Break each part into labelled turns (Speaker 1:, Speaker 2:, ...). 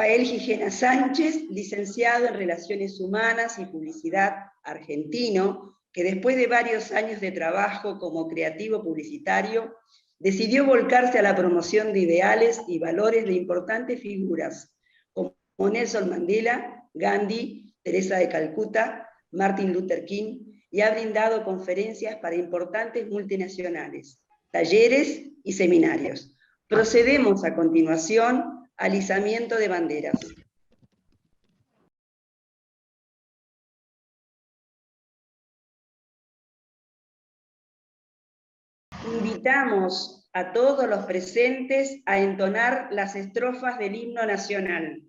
Speaker 1: Rafael Gijena Sánchez, licenciado en Relaciones Humanas y Publicidad argentino, que después de varios años de trabajo como creativo publicitario, decidió volcarse a la promoción de ideales y valores de importantes figuras, como Nelson Mandela, Gandhi, Teresa de Calcuta, Martin Luther King, y ha brindado conferencias para importantes multinacionales, talleres y seminarios. Procedemos a continuación al izamiento de banderas. Invitamos a todos los presentes a entonar las estrofas del himno nacional.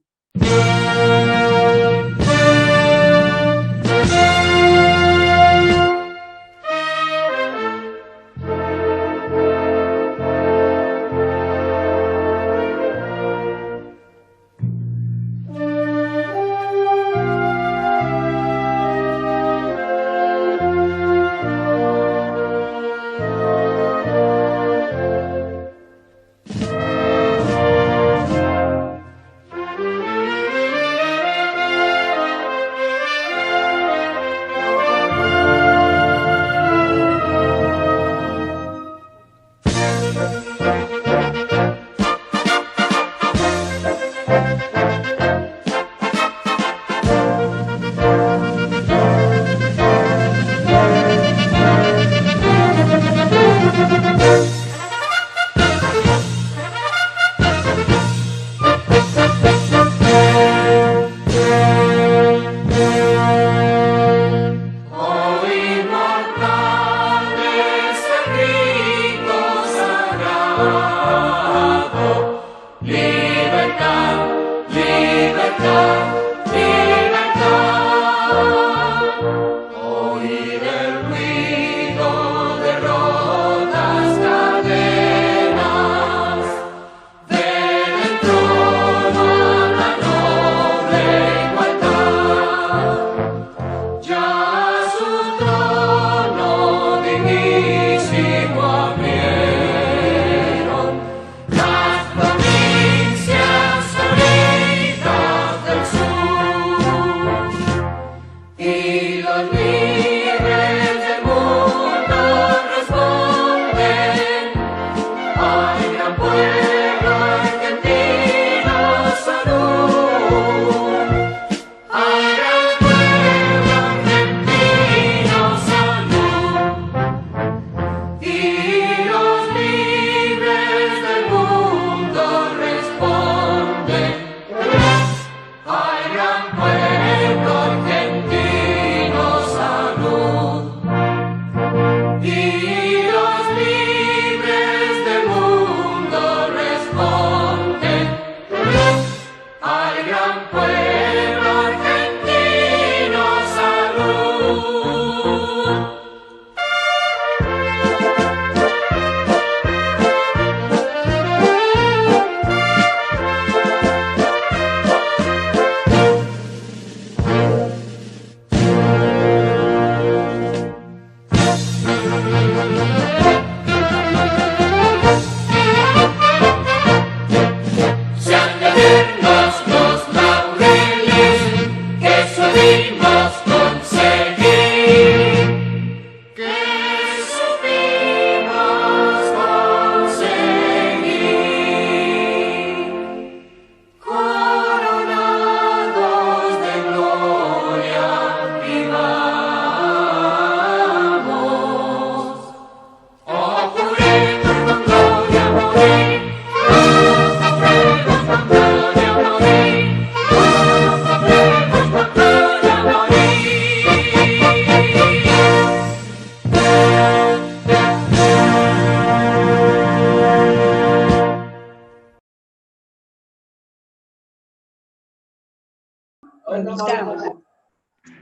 Speaker 1: Invitamos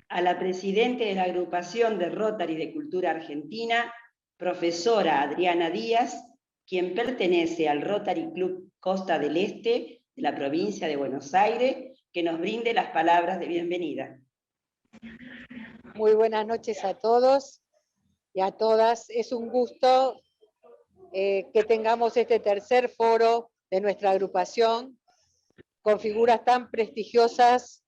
Speaker 1: a la presidenta de la agrupación de Rotary de Cultura Argentina, profesora Adriana Díaz, quien pertenece al Rotary Club Costa del Este de la provincia de Buenos Aires, que nos brinde las palabras de bienvenida.
Speaker 2: Muy buenas noches a todos y a todas. Es un gusto que tengamos este tercer foro de nuestra agrupación con figuras tan prestigiosas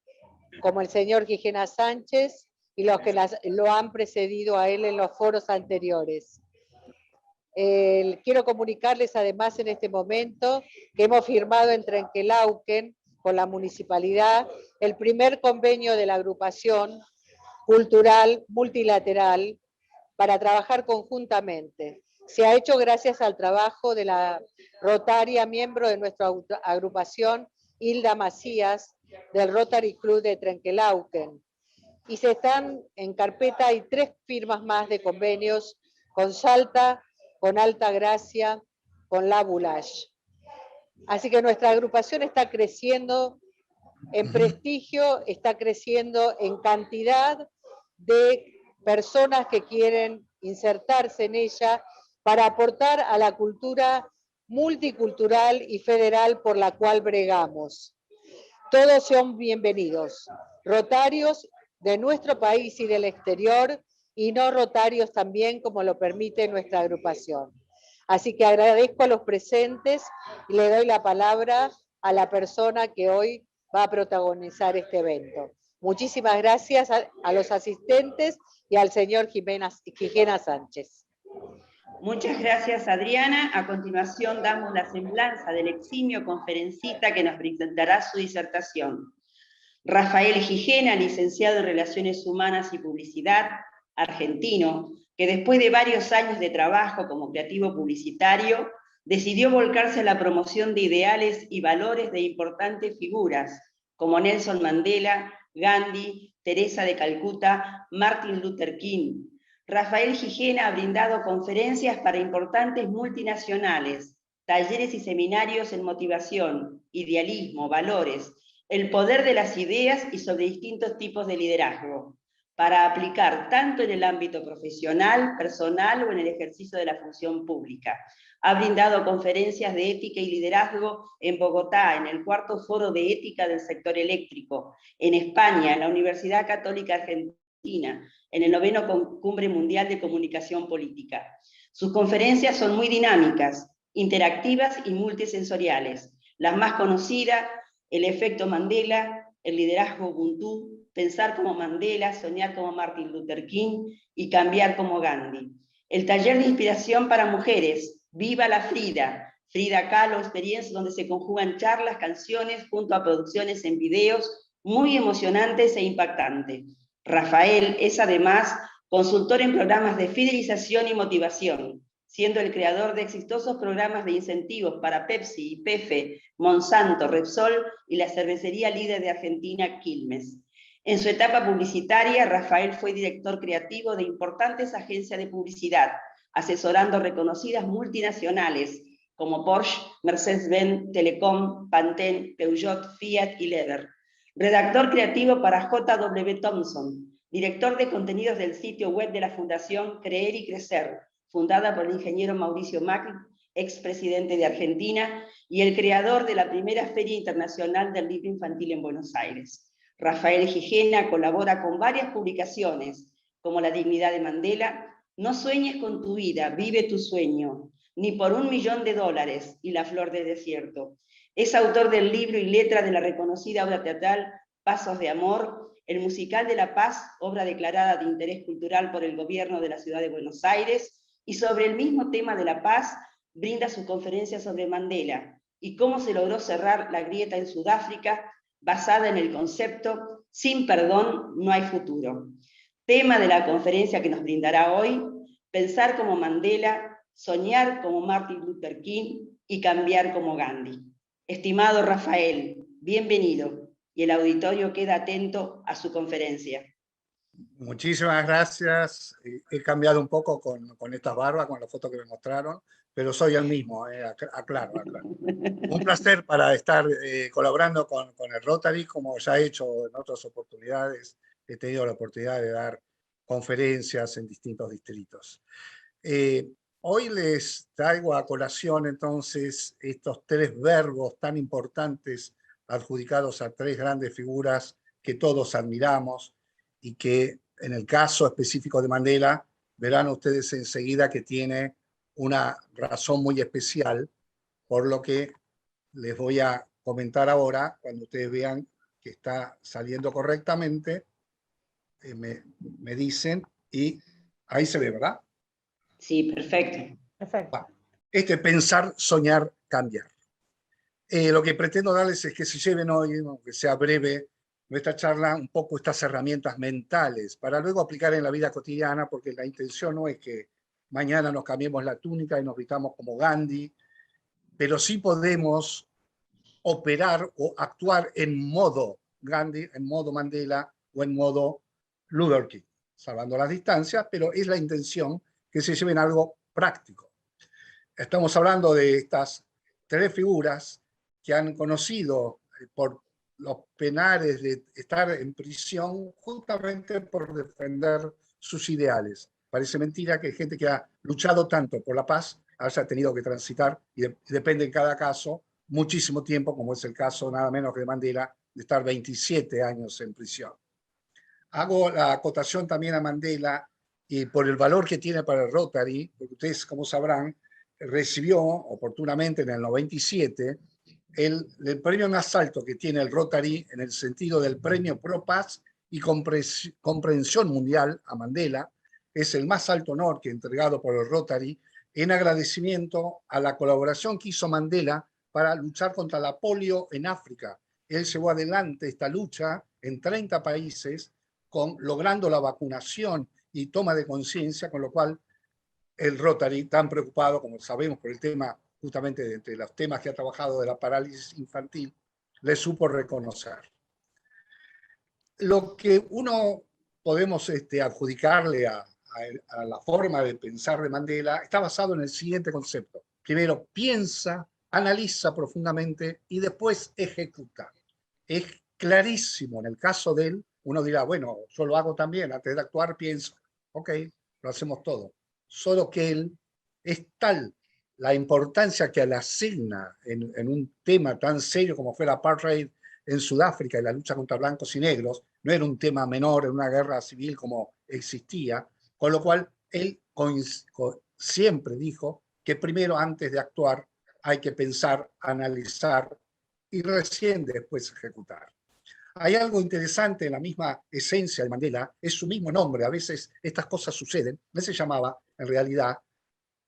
Speaker 2: como el señor Gigena Sánchez y los que lo han precedido a él en los foros anteriores. Quiero comunicarles además en este momento que hemos firmado en Trenquelauquen con la municipalidad el primer convenio de la agrupación cultural multilateral para trabajar conjuntamente. Se ha hecho gracias al trabajo de la rotaria, miembro de nuestra agrupación, Hilda Macías, del Rotary Club de Trenquelauquen. Y se están en carpeta, hay 3 firmas más de convenios con Salta, con Alta Gracia, con La Boulaye. Así que nuestra agrupación está creciendo en prestigio, está creciendo en cantidad de personas que quieren insertarse en ella para aportar a la cultura multicultural y federal por la cual bregamos. Todos son bienvenidos, rotarios de nuestro país y del exterior, y no rotarios también, como lo permite nuestra agrupación. Así que agradezco a los presentes y le doy la palabra a la persona que hoy va a protagonizar este evento. Muchísimas gracias a los asistentes y al señor Gigena Sánchez.
Speaker 1: Muchas gracias, Adriana. A continuación damos la semblanza del eximio conferencista que nos presentará su disertación. Rafael Gigena, licenciado en Relaciones Humanas y Publicidad, argentino, que después de varios años de trabajo como creativo publicitario, decidió volcarse a la promoción de ideales y valores de importantes figuras, como Nelson Mandela, Gandhi, Teresa de Calcuta, Martin Luther King. Rafael Gigena ha brindado conferencias para importantes multinacionales, talleres y seminarios en motivación, idealismo, valores, el poder de las ideas y sobre distintos tipos de liderazgo, para aplicar tanto en el ámbito profesional, personal o en el ejercicio de la función pública. Ha brindado conferencias de ética y liderazgo en Bogotá, en el 4º Foro de Ética del Sector Eléctrico, en España, en la Universidad Católica Argentina, en el 9º Cumbre Mundial de Comunicación Política. Sus conferencias son muy dinámicas, interactivas y multisensoriales. Las más conocidas: el efecto Mandela, el liderazgo Ubuntu, pensar como Mandela, soñar como Martin Luther King y cambiar como Gandhi. El taller de inspiración para mujeres, Viva la Frida, Frida Kahlo, experiencias donde se conjugan charlas, canciones, junto a producciones en videos muy emocionantes e impactantes. Rafael es además consultor en programas de fidelización y motivación, siendo el creador de exitosos programas de incentivos para Pepsi, YPF, Monsanto, Repsol y la cervecería líder de Argentina, Quilmes. En su etapa publicitaria, Rafael fue director creativo de importantes agencias de publicidad, asesorando reconocidas multinacionales como Porsche, Mercedes-Benz, Telecom, Pantene, Peugeot, Fiat y Lever. Redactor creativo para J.W. Thompson, director de contenidos del sitio web de la Fundación Creer y Crecer, fundada por el ingeniero Mauricio Macri, expresidente de Argentina, y el creador de la primera Feria Internacional del Libro Infantil en Buenos Aires. Rafael Gigena colabora con varias publicaciones, como La Dignidad de Mandela, No sueñes con tu vida, vive tu sueño, Ni por $1.000.000 y La Flor del Desierto. Es autor del libro y letra de la reconocida obra teatral Pasos de Amor, el musical de La Paz, obra declarada de interés cultural por el gobierno de la ciudad de Buenos Aires, y sobre el mismo tema de la paz brinda su conferencia sobre Mandela y cómo se logró cerrar la grieta en Sudáfrica, basada en el concepto sin perdón no hay futuro. Tema de la conferencia que nos brindará hoy: pensar como Mandela, soñar como Martin Luther King y cambiar como Gandhi. Estimado Rafael, bienvenido, y el auditorio queda atento a su conferencia.
Speaker 3: Muchísimas gracias. He cambiado un poco con estas barbas, con la foto que me mostraron, pero soy el mismo, aclaro. Un placer para estar colaborando con el Rotary, como ya he hecho en otras oportunidades. He tenido la oportunidad de dar conferencias en distintos distritos. Hoy les traigo a colación entonces estos 3 verbos tan importantes adjudicados a 3 grandes figuras que todos admiramos y que en el caso específico de Mandela verán ustedes enseguida que tiene una razón muy especial, por lo que les voy a comentar ahora, cuando ustedes vean que está saliendo correctamente, me dicen, y ahí se ve, ¿verdad?
Speaker 1: Sí, perfecto.
Speaker 2: Perfecto.
Speaker 3: Pensar, soñar, cambiar. Lo que pretendo darles es que se lleven hoy, aunque sea breve, nuestra charla, un poco estas herramientas mentales, para luego aplicar en la vida cotidiana, porque la intención no es que mañana nos cambiemos la túnica y nos vistamos como Gandhi, pero sí podemos operar o actuar en modo Gandhi, en modo Mandela o en modo Luther King, salvando las distancias, pero es la intención que se lleven algo práctico. Estamos hablando de estas tres figuras que han conocido por los penares de estar en prisión justamente por defender sus ideales. Parece mentira que hay gente que ha luchado tanto por la paz haya tenido que transitar, y depende en cada caso, muchísimo tiempo, como es el caso nada menos que de Mandela, de estar 27 años en prisión. Hago la acotación también a Mandela y por el valor que tiene para el Rotary, porque ustedes, como sabrán, recibió oportunamente en el 97 el premio más alto que tiene el Rotary en el sentido del premio Pro Paz y comprensión mundial a Mandela. Es el más alto honor que entregado por el Rotary en agradecimiento a la colaboración que hizo Mandela para luchar contra la polio en África. Él llevó adelante esta lucha en 30 países, logrando la vacunación y toma de conciencia, con lo cual el Rotary, tan preocupado, como sabemos, por el tema, justamente de entre los temas que ha trabajado de la parálisis infantil, le supo reconocer. Lo que uno podemos adjudicarle a la forma de pensar de Mandela está basado en el siguiente concepto. Primero, piensa, analiza profundamente y después ejecuta. Es clarísimo en el caso de él. Uno dirá, bueno, yo lo hago también, antes de actuar pienso, ok, lo hacemos todo. Solo que él es tal la importancia que le asigna en un tema tan serio como fue el apartheid en Sudáfrica y la lucha contra blancos y negros, no era un tema menor en una guerra civil como existía, con lo cual él siempre dijo que primero, antes de actuar, hay que pensar, analizar y recién después ejecutar. Hay algo interesante en la misma esencia de Mandela, es su mismo nombre, a veces estas cosas suceden. Él se llamaba, en realidad,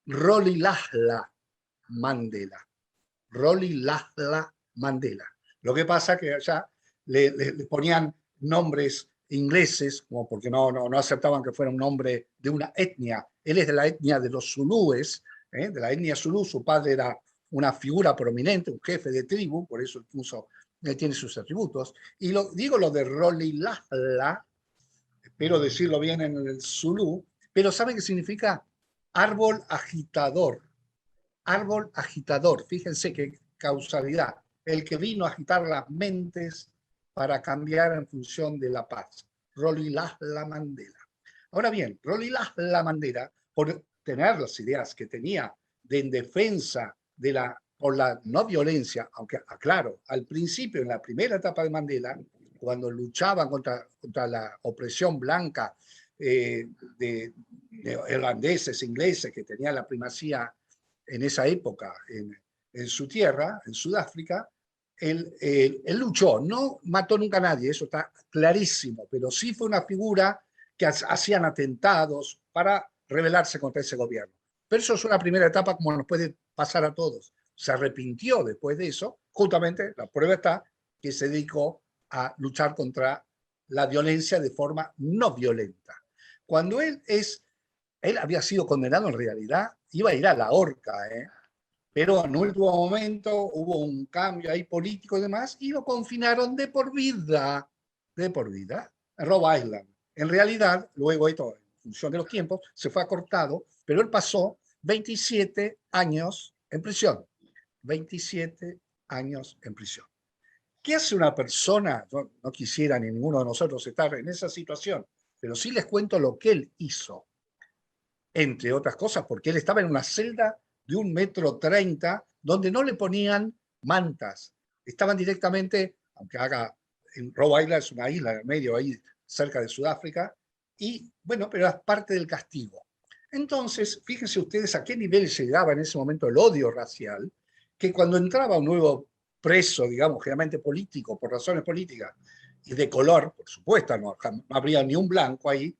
Speaker 3: Rolihlahla Mandela. Rolihlahla Mandela. Lo que pasa que allá le ponían nombres ingleses, como porque no aceptaban que fuera un nombre de una etnia. Él es de la etnia de los zulúes, de la etnia zulú. Su padre era una figura prominente, un jefe de tribu, por eso incluso él tiene sus atributos. Y digo lo de Rolihlahla, espero decirlo bien en el zulú, pero ¿saben qué significa? Árbol agitador. Árbol agitador. Fíjense qué causalidad. El que vino a agitar las mentes para cambiar en función de la paz. Rolihlahla Mandela. Ahora bien, Rolihlahla Mandela, por tener las ideas que tenía en defensa por la no violencia, aunque aclaro, al principio, en la primera etapa de Mandela, cuando luchaban contra la opresión blanca de irlandeses, ingleses, que tenían la primacía en esa época en su tierra, en Sudáfrica, él luchó, no mató nunca a nadie, eso está clarísimo, pero sí fue una figura que hacían atentados para rebelarse contra ese gobierno. Pero eso es una primera etapa como nos puede pasar a todos. Se arrepintió después de eso, justamente la prueba está que se dedicó a luchar contra la violencia de forma no violenta. Cuando él había sido condenado en realidad, iba a ir a la horca, pero en último momento hubo un cambio ahí político y demás, y lo confinaron de por vida, en Rhode Island. En realidad, luego esto, en función de los tiempos, se fue acortado, pero él pasó 27 años en prisión. 27 años en prisión. ¿Qué hace una persona? Yo no quisiera ni ninguno de nosotros estar en esa situación, pero sí les cuento lo que él hizo. Entre otras cosas, porque él estaba en una celda de 1,30 m, donde no le ponían mantas. Estaban directamente, aunque en Rhode Island es una isla en el medio, ahí cerca de Sudáfrica, y bueno, pero es parte del castigo. Entonces, fíjense ustedes a qué nivel llegaba en ese momento el odio racial, que cuando entraba un nuevo preso, digamos, generalmente político, por razones políticas, y de color, por supuesto, no habría ni un blanco ahí.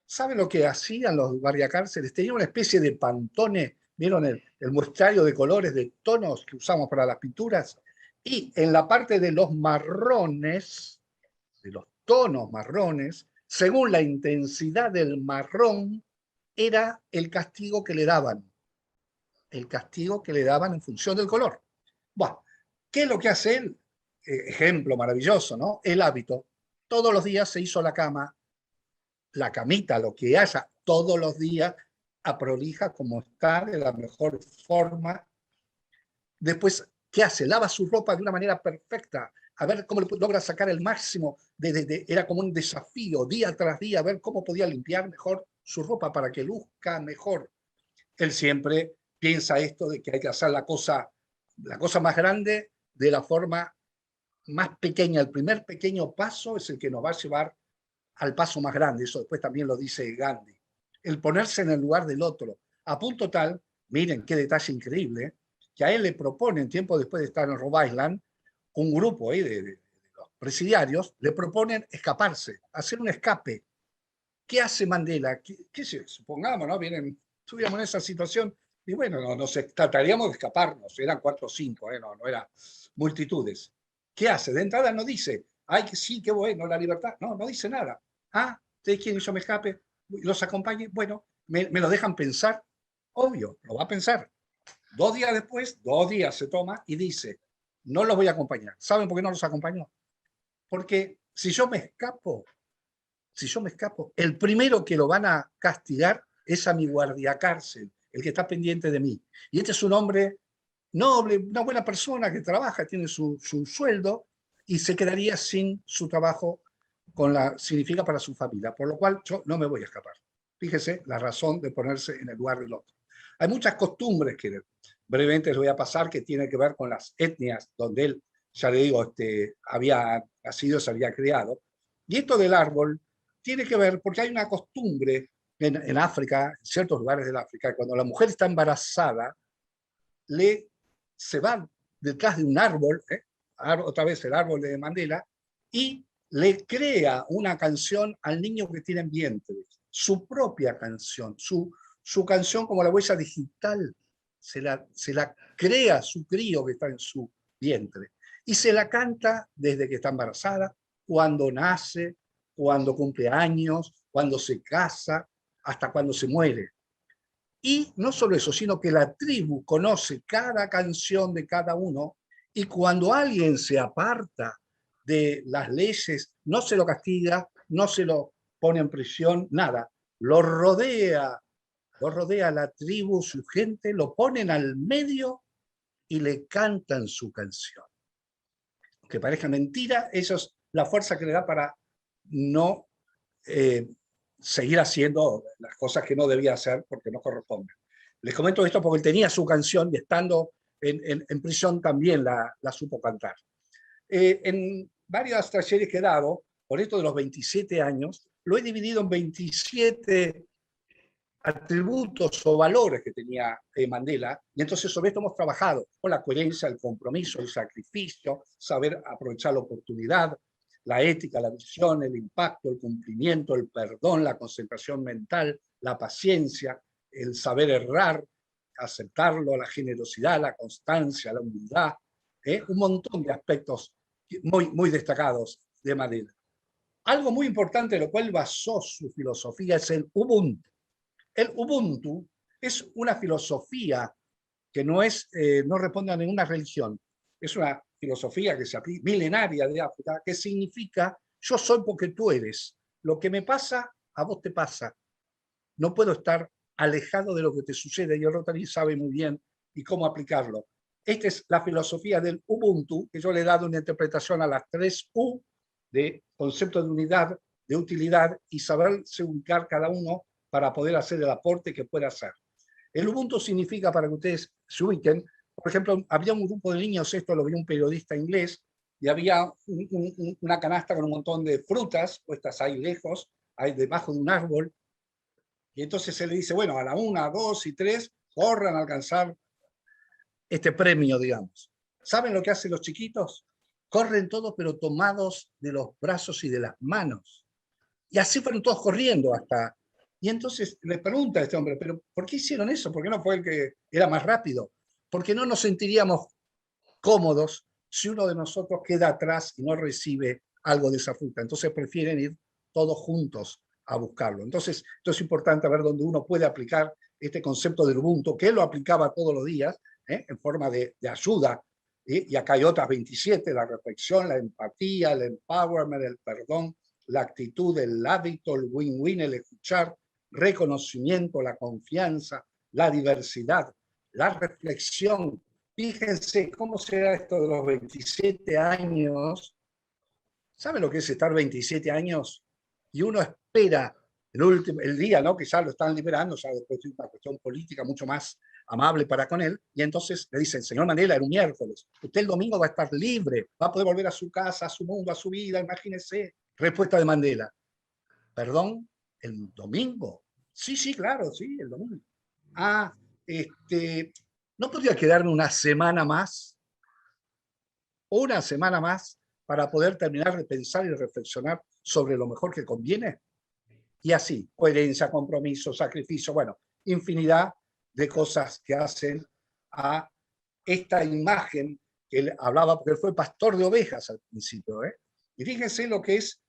Speaker 3: ¿Saben lo que hacían los guardiacárceles? Tenían una especie de pantones, ¿vieron el muestrario de colores, de tonos que usamos para las pinturas? Y en la parte de los marrones, de los tonos marrones, según la intensidad del marrón, era el castigo que le daban. El castigo que le daban en función del color. Bueno, ¿qué es lo que hace él? Ejemplo maravilloso, ¿no? El hábito. Todos los días se hizo la cama, la camita, lo que haya, todos los días, a prolija como está, de la mejor forma. Después, ¿qué hace? Lava su ropa de una manera perfecta, a ver cómo logra sacar el máximo. Era como un desafío, día tras día, a ver cómo podía limpiar mejor su ropa para que luzca mejor. Él siempre piensa esto de que hay que hacer la cosa más grande de la forma más pequeña. El primer pequeño paso es el que nos va a llevar al paso más grande. Eso después también lo dice Gandhi. El ponerse en el lugar del otro. A punto tal, miren qué detalle increíble, que a él le proponen, tiempo después de estar en Rhode Island, un grupo de los presidiarios, le proponen escaparse, hacer un escape. ¿Qué hace Mandela? Supongamos, ¿no? Estuviéramos en esa situación y bueno, nos trataríamos de escaparnos. Eran 4 o 5, no eran multitudes. ¿Qué hace? De entrada no dice, ay, que sí, qué bueno, la libertad. No dice nada. Ah, ¿ustedes quieren que yo me escape? ¿Los acompañe? Bueno, ¿me lo dejan pensar? Obvio, lo va a pensar. 2 días después, 2 días se toma y dice, no los voy a acompañar. ¿Saben por qué no los acompañó? Porque si yo me escapo, el primero que lo van a castigar es a mi guardiacárcel, el que está pendiente de mí. Y este es un hombre noble, una buena persona que trabaja, tiene su sueldo y se quedaría sin su trabajo significa para su familia. Por lo cual yo no me voy a escapar. Fíjese la razón de ponerse en el lugar del otro. Hay muchas costumbres que brevemente les voy a pasar que tienen que ver con las etnias donde él, ya le digo, había nacido, se había criado. Y esto del árbol tiene que ver porque hay una costumbre en África, en ciertos lugares del África, cuando la mujer está embarazada, se va detrás de un árbol, otra vez el árbol de Mandela, y le crea una canción al niño que tiene en vientre, su propia canción, su canción como la huella digital, se la crea su crío que está en su vientre, y se la canta desde que está embarazada, cuando nace, cuando cumple años, cuando se casa, hasta cuando se muere. Y no solo eso, sino que la tribu conoce cada canción de cada uno y cuando alguien se aparta de las leyes, no se lo castiga, no se lo pone en prisión, nada. Lo rodea la tribu, su gente, lo ponen al medio y le cantan su canción. Aunque parezca mentira, eso es la fuerza que le da para no seguir haciendo las cosas que no debía hacer porque no corresponden. Les comento esto porque él tenía su canción y estando en prisión también la supo cantar. En varias talleres que he dado, por esto de los 27 años, lo he dividido en 27 atributos o valores que tenía Mandela, y entonces sobre esto hemos trabajado con la coherencia, el compromiso, el sacrificio, saber aprovechar la oportunidad, la ética, la visión, el impacto, el cumplimiento, el perdón, la concentración mental, la paciencia, el saber errar, aceptarlo, la generosidad, la constancia, la humildad, un montón de aspectos muy, muy destacados de Mandela. Algo muy importante, lo cual basó su filosofía, es el Ubuntu. El Ubuntu es una filosofía que no responde a ninguna religión. Es una filosofía que se aplica, milenaria de África, que significa yo soy porque tú eres. Lo que me pasa, a vos te pasa. No puedo estar alejado de lo que te sucede, y el Rotary sabe muy bien y cómo aplicarlo. Esta es la filosofía del Ubuntu, que yo le he dado una interpretación a las 3 U, de concepto de unidad, de utilidad, y saberse ubicar cada uno para poder hacer el aporte que pueda hacer. El Ubuntu significa, para que ustedes se ubiquen, por ejemplo, había un grupo de niños, esto lo vio un periodista inglés, y había una canasta con un montón de frutas puestas ahí lejos, ahí debajo de un árbol, y entonces se le dice, bueno, a la 1, 2 y 3, corran a alcanzar este premio, digamos. ¿Saben lo que hacen los chiquitos? Corren todos, pero tomados de los brazos y de las manos. Y así fueron todos corriendo hasta... Y entonces le pregunta a este hombre, ¿pero por qué hicieron eso? ¿Por qué no fue el que era más rápido? Porque no nos sentiríamos cómodos si uno de nosotros queda atrás y no recibe algo de esa fruta. Entonces prefieren ir todos juntos a buscarlo. Entonces, esto es importante ver dónde uno puede aplicar este concepto del Ubuntu, que él lo aplicaba todos los días, en forma de ayuda. Y acá hay otras 27, la reflexión, la empatía, el empowerment, el perdón, la actitud, el hábito, el win-win, el escuchar, reconocimiento, la confianza, la diversidad, la reflexión. Fíjense cómo será esto de los 27 años. ¿Sabe lo que es estar 27 años? Y uno espera el día, ¿no? Que ya lo están liberando, ya después de una cuestión política mucho más amable para con él, y entonces le dicen, señor Mandela, era un miércoles, usted el domingo va a estar libre, va a poder volver a su casa, a su mundo, a su vida, imagínese. Respuesta de Mandela, perdón, ¿el domingo? Sí, sí, claro, sí, el domingo. Ah, ¿no podría quedarme una semana más? Una semana más para poder terminar de pensar y reflexionar sobre lo mejor que conviene. Y así, coherencia, compromiso, sacrificio, bueno, infinidad de cosas que hacen a esta imagen que él hablaba, porque él fue pastor de ovejas al principio. Y fíjense lo que es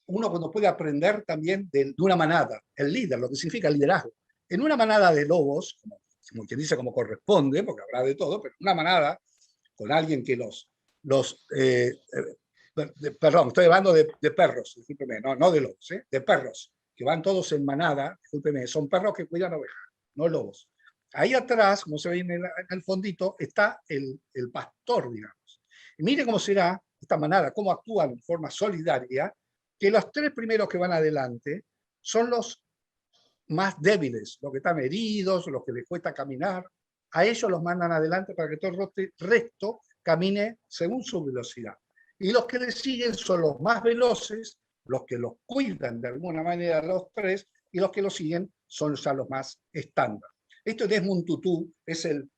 Speaker 3: uno cuando puede aprender también de una manada, el líder, lo que significa el liderazgo. En una manada de lobos, como quien dice como corresponde, porque habrá de todo, pero una manada con alguien que perdón, estoy hablando de perros, discúlpeme, no de lobos, de perros, que van todos en manada, discúlpeme, son perros que cuidan ovejas, no lobos. Ahí atrás, como se ve en el fondito, está el pastor, digamos. Y mire cómo será esta manada, cómo actúan de forma solidaria, que los tres primeros que van adelante son los más débiles, los que están heridos, los que les cuesta caminar. A ellos los mandan adelante para que todo el resto camine según su velocidad. Y los que le siguen son los más veloces, los que los cuidan de alguna manera a los tres, y los que los siguen son ya los más estándar. Esto es Desmond Tutu, es el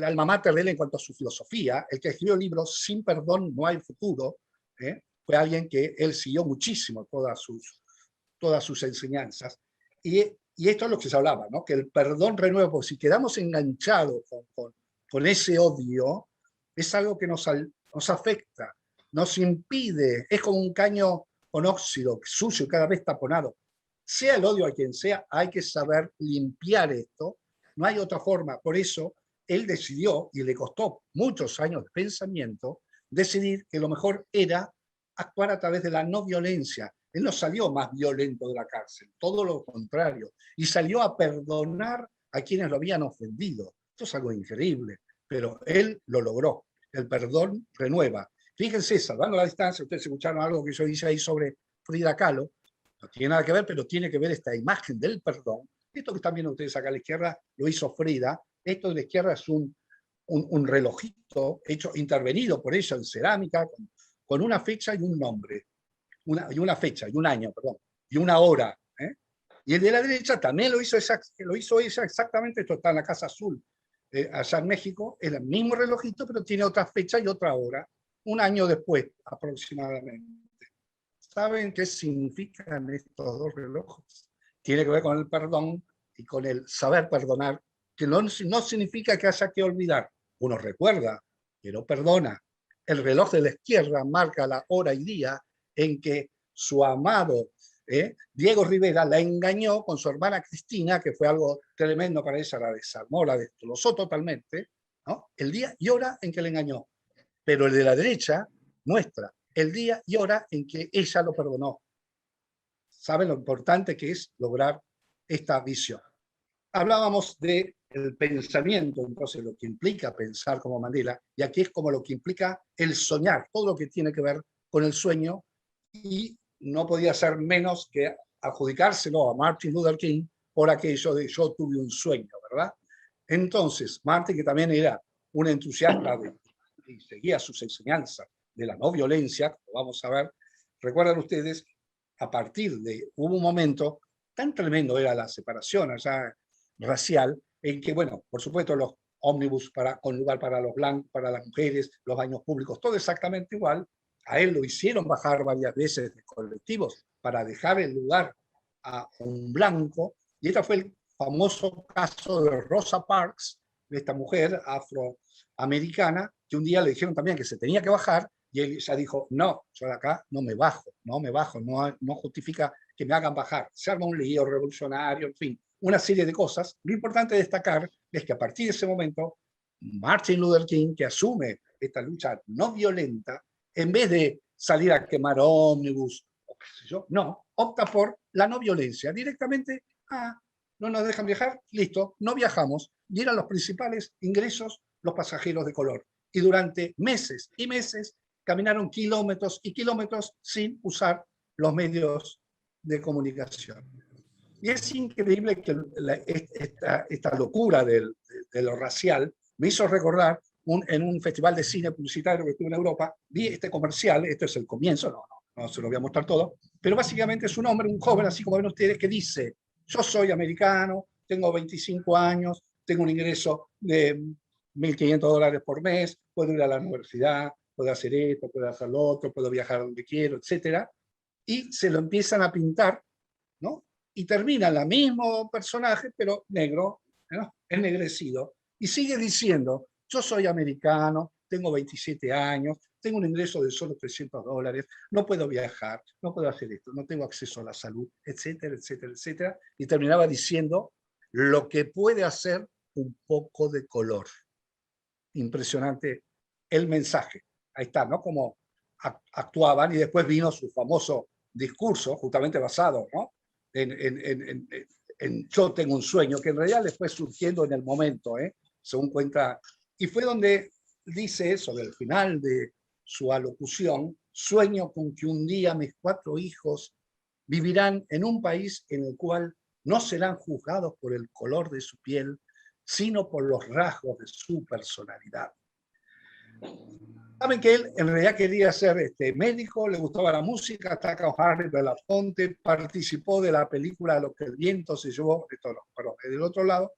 Speaker 3: alma mater de él en cuanto a su filosofía, el que escribió el libro Sin perdón no hay futuro. Fue alguien que él siguió muchísimo todas sus enseñanzas. Y esto es lo que se hablaba, ¿no? Que el perdón renueva, porque si quedamos enganchados con ese odio, es algo que nos afecta, nos impide, es como un caño con óxido, sucio, cada vez taponado. Sea el odio a quien sea, hay que saber limpiar esto, no hay otra forma. Por eso él decidió, y le costó muchos años de pensamiento, decidir que lo mejor era actuar a través de la no violencia. Él no salió más violento de la cárcel, todo lo contrario, y salió a perdonar a quienes lo habían ofendido. Esto es algo increíble, pero él lo logró. El perdón renueva. Fíjense, salvando la distancia, ustedes escucharon algo que yo hice ahí sobre Frida Kahlo, no tiene nada que ver, pero tiene que ver esta imagen del perdón. Esto que están viendo ustedes acá a la izquierda lo hizo Frida. Esto de la izquierda es un relojito hecho, intervenido por ella en cerámica, con una fecha y un nombre, una fecha y un año, perdón, y una hora. Y el de la derecha también lo hizo ella exactamente, esto está en la Casa Azul, allá en México, es el mismo relojito, pero tiene otra fecha y otra hora, un año después aproximadamente. ¿Saben qué significan estos dos relojes? Tiene que ver con el perdón y con el saber perdonar, que no significa que haya que olvidar. Uno recuerda, pero perdona. El reloj de la izquierda marca la hora y día en que su amado Diego Rivera la engañó con su hermana Cristina, que fue algo tremendo para ella, la desarmó, la destrozó totalmente, ¿no? El día y hora en que la engañó. Pero el de la derecha muestra el día y hora en que ella lo perdonó. ¿Saben lo importante que es lograr esta visión? Hablábamos del pensamiento, entonces lo que implica pensar como Mandela, y aquí es como lo que implica el soñar, todo lo que tiene que ver con el sueño, y no podía ser menos que adjudicárselo a Martin Luther King por aquello de yo tuve un sueño, ¿verdad? Entonces, Martin, que también era un entusiasta y seguía sus enseñanzas de la no violencia, como vamos a ver, recuerdan ustedes, hubo un momento tan tremendo era la separación allá racial, en que, bueno, por supuesto, los ómnibus con lugar para los blancos, para las mujeres, los baños públicos, todo exactamente igual. A él lo hicieron bajar varias veces de colectivos para dejar el lugar a un blanco, y este fue el famoso caso de Rosa Parks, de esta mujer afroamericana, que un día le dijeron también que se tenía que bajar, y ella dijo, no, yo de acá no me bajo, no justifica que me hagan bajar. Se arma un lío revolucionario, en fin, una serie de cosas. Lo importante de destacar es que a partir de ese momento, Martin Luther King, que asume esta lucha no violenta, en vez de salir a quemar ómnibus, o qué sé yo, no, opta por la no violencia. Directamente, no nos dejan viajar, listo, no viajamos. Y eran los principales ingresos los pasajeros de color. Y durante meses y meses caminaron kilómetros y kilómetros sin usar los medios de comunicación. Y es increíble que esta locura de lo racial me hizo recordar en un festival de cine publicitario que estuve en Europa, vi este comercial, esto es el comienzo, no se lo voy a mostrar todo, pero básicamente es un hombre, un joven, así como ven ustedes, que dice, yo soy americano, tengo 25 años, tengo un ingreso de $1.500 por mes, puedo ir a la universidad, puedo hacer esto, puedo hacer lo otro, puedo viajar donde quiero, etc. Y se lo empiezan a pintar, ¿no? Y termina el mismo personaje, pero negro, ¿no? Ennegrecido, y sigue diciendo, yo soy americano, tengo 27 años, tengo un ingreso de solo $300, no puedo viajar, no puedo hacer esto, no tengo acceso a la salud, etcétera, etcétera, etcétera. Y terminaba diciendo lo que puede hacer un poco de color. Impresionante el mensaje. Ahí está, ¿no? Como actuaban, y después vino su famoso discurso, justamente basado, ¿no? en Yo tengo un sueño, que en realidad le fue surgiendo en el momento, según cuenta, y fue donde dice eso, del final de su alocución, sueño con que un día mis 4 hijos vivirán en un país en el cual no serán juzgados por el color de su piel, sino por los rasgos de su personalidad. Saben que él en realidad quería ser médico, le gustaba la música, Taca O'Hara, Belafonte, participó de la película Lo que el viento se llevó, esto no, perdón, del otro lado,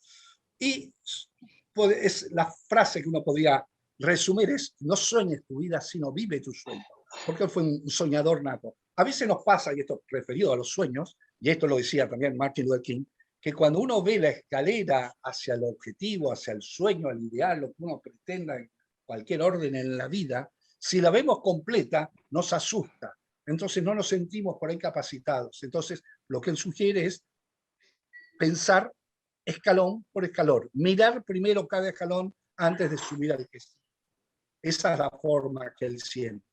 Speaker 3: y es la frase que uno podría resumir es, no sueñes tu vida, sino vive tu sueño, porque él fue un soñador nato. A veces nos pasa, y esto referido a los sueños, y esto lo decía también Martin Luther King, que cuando uno ve la escalera hacia el objetivo, hacia el sueño, al ideal, lo que uno pretenda en cualquier orden en la vida, si la vemos completa, nos asusta. Entonces no nos sentimos por ahí capacitados. Entonces lo que él sugiere es pensar escalón por escalón, mirar primero cada escalón antes de subir al que sigue. Esa es la forma que él siente.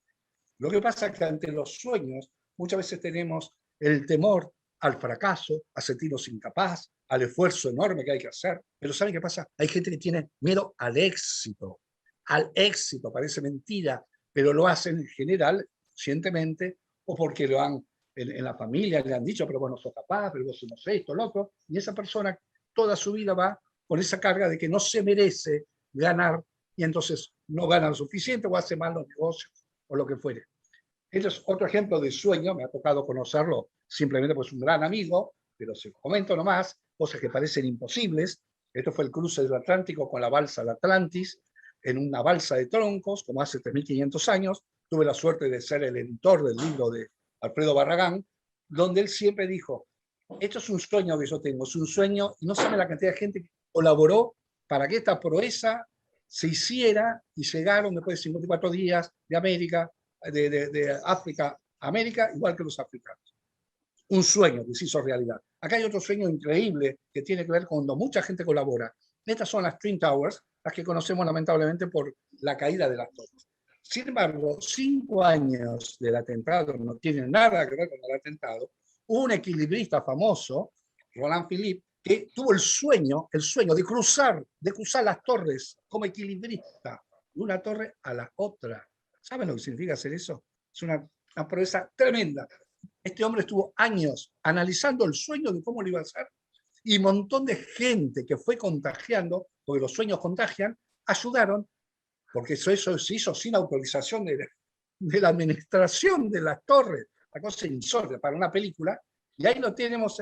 Speaker 3: Lo que pasa es que ante los sueños muchas veces tenemos el temor al fracaso, a sentirnos incapaz, al esfuerzo enorme que hay que hacer. Pero ¿saben qué pasa? Hay gente que tiene miedo al éxito. Al éxito, parece mentira, pero lo hacen en general, conscientemente, o porque lo han en la familia, le han dicho, pero vos no sos capaz, pero vos no sé esto, lo otro. Y esa persona toda su vida va con esa carga de que no se merece ganar, y entonces no gana lo suficiente o hace mal los negocios o lo que fuere. Este es otro ejemplo de sueño, me ha tocado conocerlo simplemente pues un gran amigo, pero se lo comento nomás, cosas que parecen imposibles. Esto fue el cruce del Atlántico con la balsa de Atlantis, en una balsa de troncos, como hace 3.500 años. Tuve la suerte de ser el editor del libro de Alfredo Barragán, donde él siempre dijo, esto es un sueño que yo tengo, es un sueño, y no sabe la cantidad de gente que colaboró para que esta proeza se hiciera, y llegaron después de 54 días de América, de África a América, igual que los africanos. Un sueño que se hizo realidad. Acá hay otro sueño increíble que tiene que ver cuando mucha gente colabora. Estas son las Twin Towers, las que conocemos lamentablemente por la caída de las torres. Sin embargo, 5 años del atentado no tienen nada que ver con el atentado. Un equilibrista famoso, Roland Philippe, que tuvo el sueño de cruzar las torres como equilibrista, de una torre a la otra. ¿Saben lo que significa hacer eso? Es una proeza tremenda. Este hombre estuvo años analizando el sueño de cómo lo iba a hacer, y un montón de gente que fue contagiando, porque los sueños contagian, ayudaron, porque eso se hizo sin autorización de la administración de las torres. La cosa insólita para una película, y ahí lo tenemos,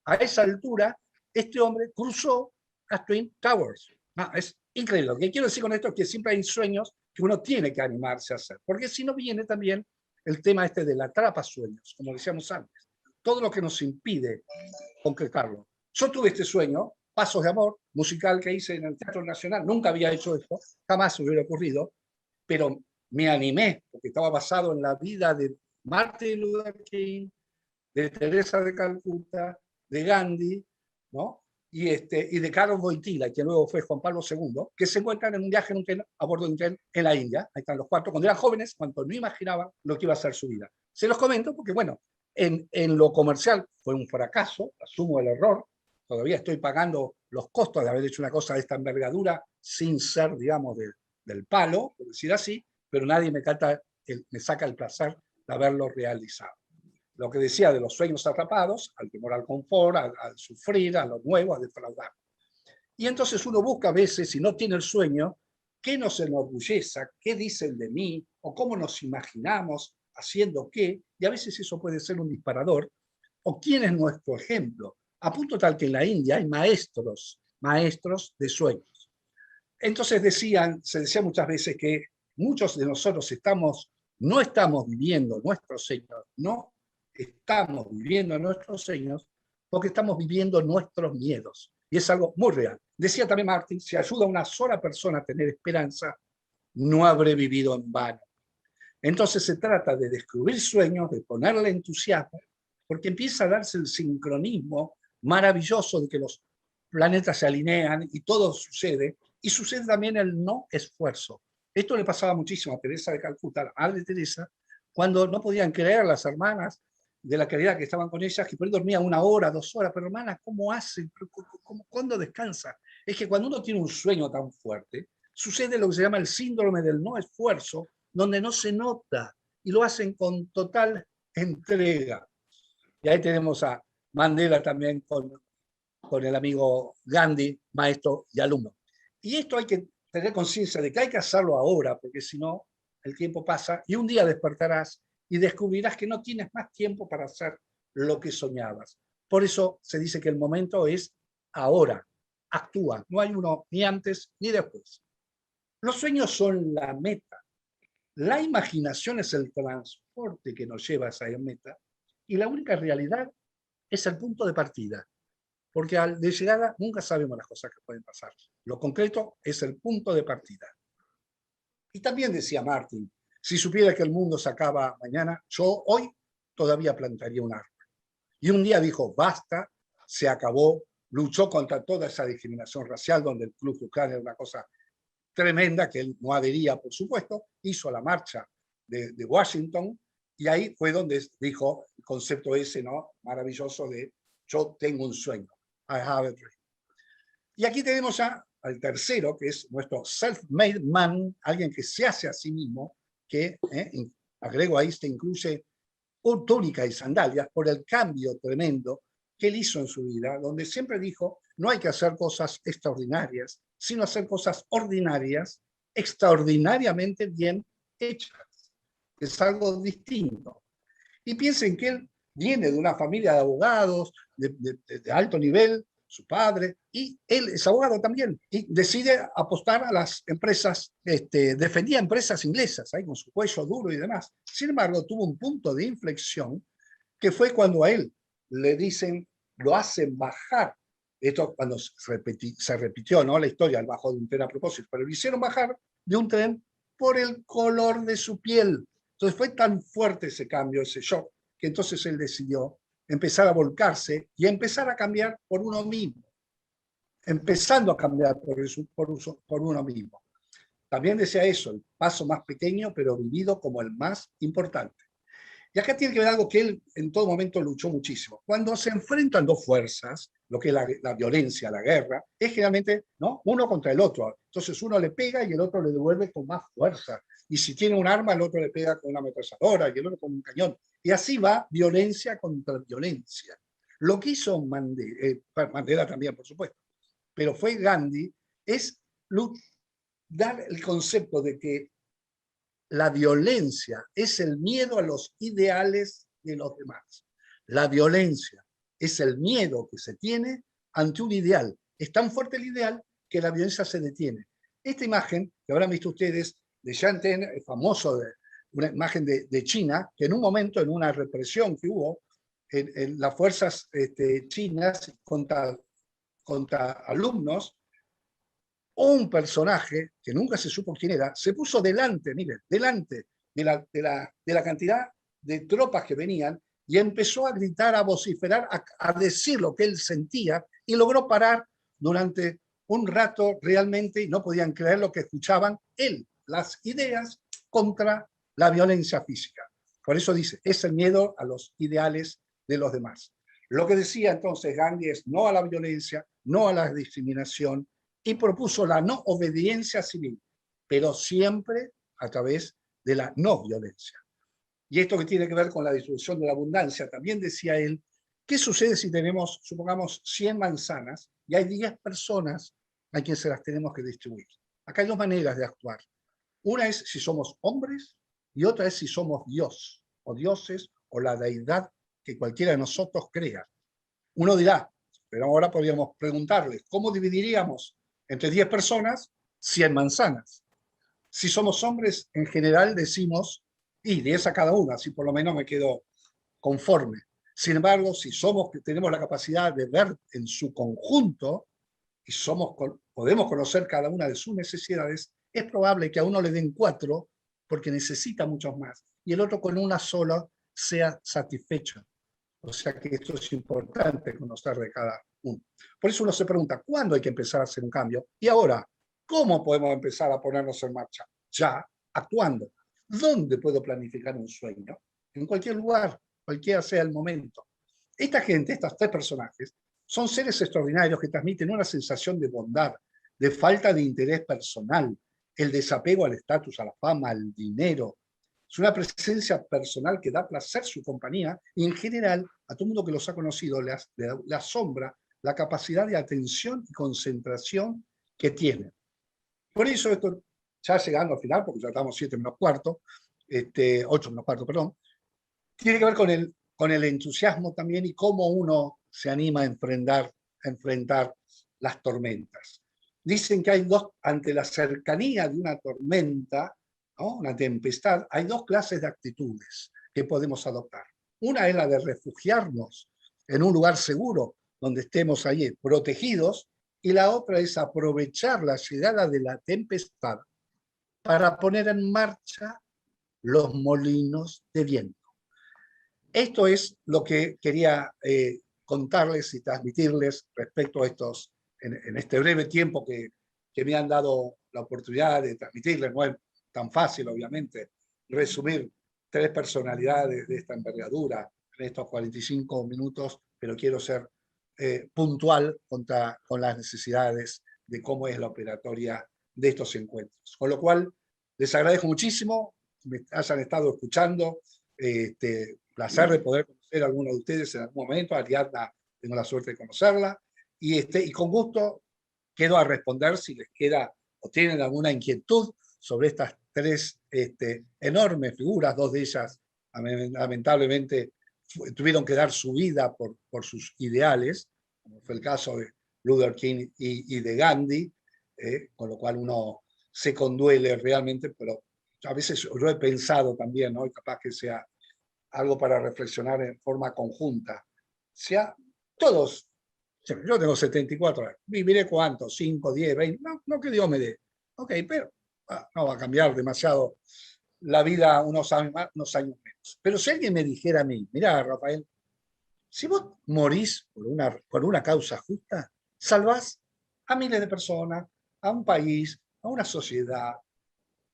Speaker 3: a esa altura, este hombre cruzó las Twin Towers. No, es increíble. Lo que quiero decir con esto es que siempre hay sueños que uno tiene que animarse a hacer, porque si no viene también el tema este del atrapasueños, como decíamos antes, todo lo que nos impide concretarlo. Yo tuve este sueño, Pasos de Amor, musical que hice en el Teatro Nacional, nunca había hecho esto, jamás me hubiera ocurrido, pero me animé, porque estaba basado en la vida de Martin Luther King, de Teresa de Calcuta, de Gandhi, ¿no? Y de Carlos Wojtyla, que luego fue Juan Pablo II, que se encuentran en un viaje en un tren, a bordo de un tren en la India. Ahí están los cuatro, cuando eran jóvenes, cuando no imaginaban lo que iba a ser su vida. Se los comento porque, bueno, en lo comercial fue un fracaso, asumo el error, todavía estoy pagando los costos de haber hecho una cosa de esta envergadura sin ser, digamos, del palo, por decir así, pero nadie me saca el placer de haberlo realizado. Lo que decía de los sueños atrapados, al temor al confort, al sufrir, a lo nuevo, a defraudar. Y entonces uno busca a veces, si no tiene el sueño, qué nos enorgulleza, qué dicen de mí, o cómo nos imaginamos haciendo qué, y a veces eso puede ser un disparador, o quién es nuestro ejemplo, a punto tal que en la India hay maestros de sueños. Entonces se decía muchas veces que muchos de nosotros no estamos viviendo nuestros sueños, no estamos viviendo nuestros sueños porque estamos viviendo nuestros miedos. Y es algo muy real. Decía también Martin, si ayuda a una sola persona a tener esperanza, no habré vivido en vano. Entonces se trata de descubrir sueños, de ponerle entusiasmo, porque empieza a darse el sincronismo maravilloso de que los planetas se alinean y todo sucede, y sucede también el no esfuerzo. Esto le pasaba muchísimo a Teresa de Calcuta, la madre Teresa, cuando no podían creer las hermanas de la caridad que estaban con ellas, que por ahí dormía 1 hora, 2 horas, pero hermanas, ¿cómo hacen? ¿Cuándo descansa? Es que cuando uno tiene un sueño tan fuerte, sucede lo que se llama el síndrome del no esfuerzo, donde no se nota y lo hacen con total entrega. Y ahí tenemos a Mandela también con el amigo Gandhi, maestro y alumno. Y esto hay que tener conciencia de que hay que hacerlo ahora, porque si no, el tiempo pasa y un día despertarás y descubrirás que no tienes más tiempo para hacer lo que soñabas. Por eso se dice que el momento es ahora. Actúa, no hay uno ni antes ni después. Los sueños son la meta. La imaginación es el transporte que nos lleva a esa meta y la única realidad es el punto de partida. Porque de llegada nunca sabemos las cosas que pueden pasar. Lo concreto es el punto de partida. Y también decía Martin, si supiera que el mundo se acaba mañana, yo hoy todavía plantaría un árbol. Y un día dijo, basta, se acabó, luchó contra toda esa discriminación racial, donde el Ku Klux Klan era una cosa tremenda, que él no adhería, por supuesto, hizo la marcha de Washington, y ahí fue donde dijo el concepto ese, ¿no? Maravilloso de yo tengo un sueño. I have a dream. Y aquí tenemos al tercero, que es nuestro self-made man, alguien que se hace a sí mismo, que, agrego ahí, se incluye túnica y sandalias por el cambio tremendo que él hizo en su vida, donde siempre dijo, no hay que hacer cosas extraordinarias, sino hacer cosas ordinarias, extraordinariamente bien hechas. Es algo distinto. Y piensen que él viene de una familia de abogados de alto nivel, su padre, y él es abogado también, y decide apostar a las empresas, defendía empresas inglesas, ahí con su cuello duro y demás. Sin embargo, tuvo un punto de inflexión que fue cuando a él le dicen, lo hacen bajar, esto cuando se repitió, ¿no? La historia, el bajo de un tren a propósito, pero lo hicieron bajar de un tren por el color de su piel. Entonces fue tan fuerte ese cambio, ese shock, que entonces él decidió empezar a volcarse y empezar a cambiar por uno mismo, empezando a cambiar por uno mismo. También decía eso, el paso más pequeño, pero vivido como el más importante. Y acá tiene que ver algo que él en todo momento luchó muchísimo. Cuando se enfrentan dos fuerzas, lo que es la violencia, la guerra, es generalmente, ¿no?, uno contra el otro. Entonces uno le pega y el otro le devuelve con más fuerza. Y si tiene un arma, el otro le pega con una ametralladora y el otro con un cañón. Y así va violencia contra violencia. Lo que hizo Mandela también, por supuesto, pero fue Gandhi, es dar el concepto de que la violencia es el miedo a los ideales de los demás. La violencia es el miedo que se tiene ante un ideal. Es tan fuerte el ideal que la violencia se detiene. Esta imagen que habrán visto ustedes de Jiang Ten, famoso, una imagen de China, que en un momento, en una represión que hubo en las fuerzas chinas contra alumnos, un personaje, que nunca se supo quién era, se puso delante, miren, delante de la cantidad de tropas que venían y empezó a gritar, a vociferar, a decir lo que él sentía y logró parar durante un rato realmente y no podían creer lo que escuchaban él, las ideas contra la violencia física. Por eso dice, es el miedo a los ideales de los demás. Lo que decía entonces Gandhi es no a la violencia, no a la discriminación, y propuso la no obediencia civil, pero siempre a través de la no violencia. Y esto que tiene que ver con la distribución de la abundancia, también decía él, ¿qué sucede si tenemos, supongamos, 100 manzanas y hay 10 personas a quienes se las tenemos que distribuir? Acá hay dos maneras de actuar. Una es si somos hombres y otra es si somos Dios, o dioses, o la deidad que cualquiera de nosotros crea. Uno dirá, pero ahora podríamos preguntarle, ¿cómo dividiríamos entre 10 personas 100 manzanas? Si somos hombres, en general decimos, y 10 a cada uno, así por lo menos me quedo conforme. Sin embargo, si tenemos la capacidad de ver en su conjunto y podemos conocer cada una de sus necesidades, es probable que a uno le den 4 porque necesita muchos más y el otro con una sola sea satisfecho. O sea que esto es importante conocer de cada uno. Por eso uno se pregunta, ¿cuándo hay que empezar a hacer un cambio? Y ahora, ¿cómo podemos empezar a ponernos en marcha? Ya, actuando. ¿Dónde puedo planificar un sueño? En cualquier lugar, cualquiera sea el momento. Esta gente, estos 3 personajes, son seres extraordinarios que transmiten una sensación de bondad, de falta de interés personal, el desapego al estatus, a la fama, al dinero. Es una presencia personal que da placer su compañía y en general a todo el mundo que los ha conocido le asombra la capacidad de atención y concentración que tienen. Por eso esto, ya llegando al final, porque ya estamos 7 menos cuarto, 8 menos cuarto, perdón, tiene que ver con el entusiasmo también y cómo uno se anima a enfrentar las tormentas. Dicen que hay ante la cercanía de una tormenta, ¿no? Una tempestad, hay 2 clases de actitudes que podemos adoptar. Una es la de refugiarnos en un lugar seguro, donde estemos allí protegidos, y la otra es aprovechar la llegada de la tempestad para poner en marcha los molinos de viento. Esto es lo que quería contarles y transmitirles respecto a estos, en este breve tiempo que me han dado la oportunidad de transmitirles. No es tan fácil, obviamente, resumir 3 personalidades de esta envergadura en estos 45 minutos, pero quiero ser puntual con las necesidades de cómo es la operatoria de estos encuentros. Con lo cual, les agradezco muchísimo que me hayan estado escuchando. Placer de poder conocer a alguno de ustedes en algún momento. Ariadna, tengo la suerte de conocerla. Y con gusto quedo a responder si les queda o tienen alguna inquietud sobre estas 3 enormes figuras. 2 de ellas, lamentablemente, tuvieron que dar su vida por sus ideales, como fue el caso de Luther King y de Gandhi, con lo cual uno se conduele realmente, pero a veces yo he pensado también, ¿no? Y capaz que sea algo para reflexionar en forma conjunta. Sea todos, yo tengo 74 años, viviré cuánto, 5, 10, 20, no que Dios me dé. Ok, pero no va a cambiar demasiado la vida unos años más, unos años menos. Pero si alguien me dijera a mí, mirá, Rafael, si vos morís por una causa justa, salvás a miles de personas, a un país, a una sociedad.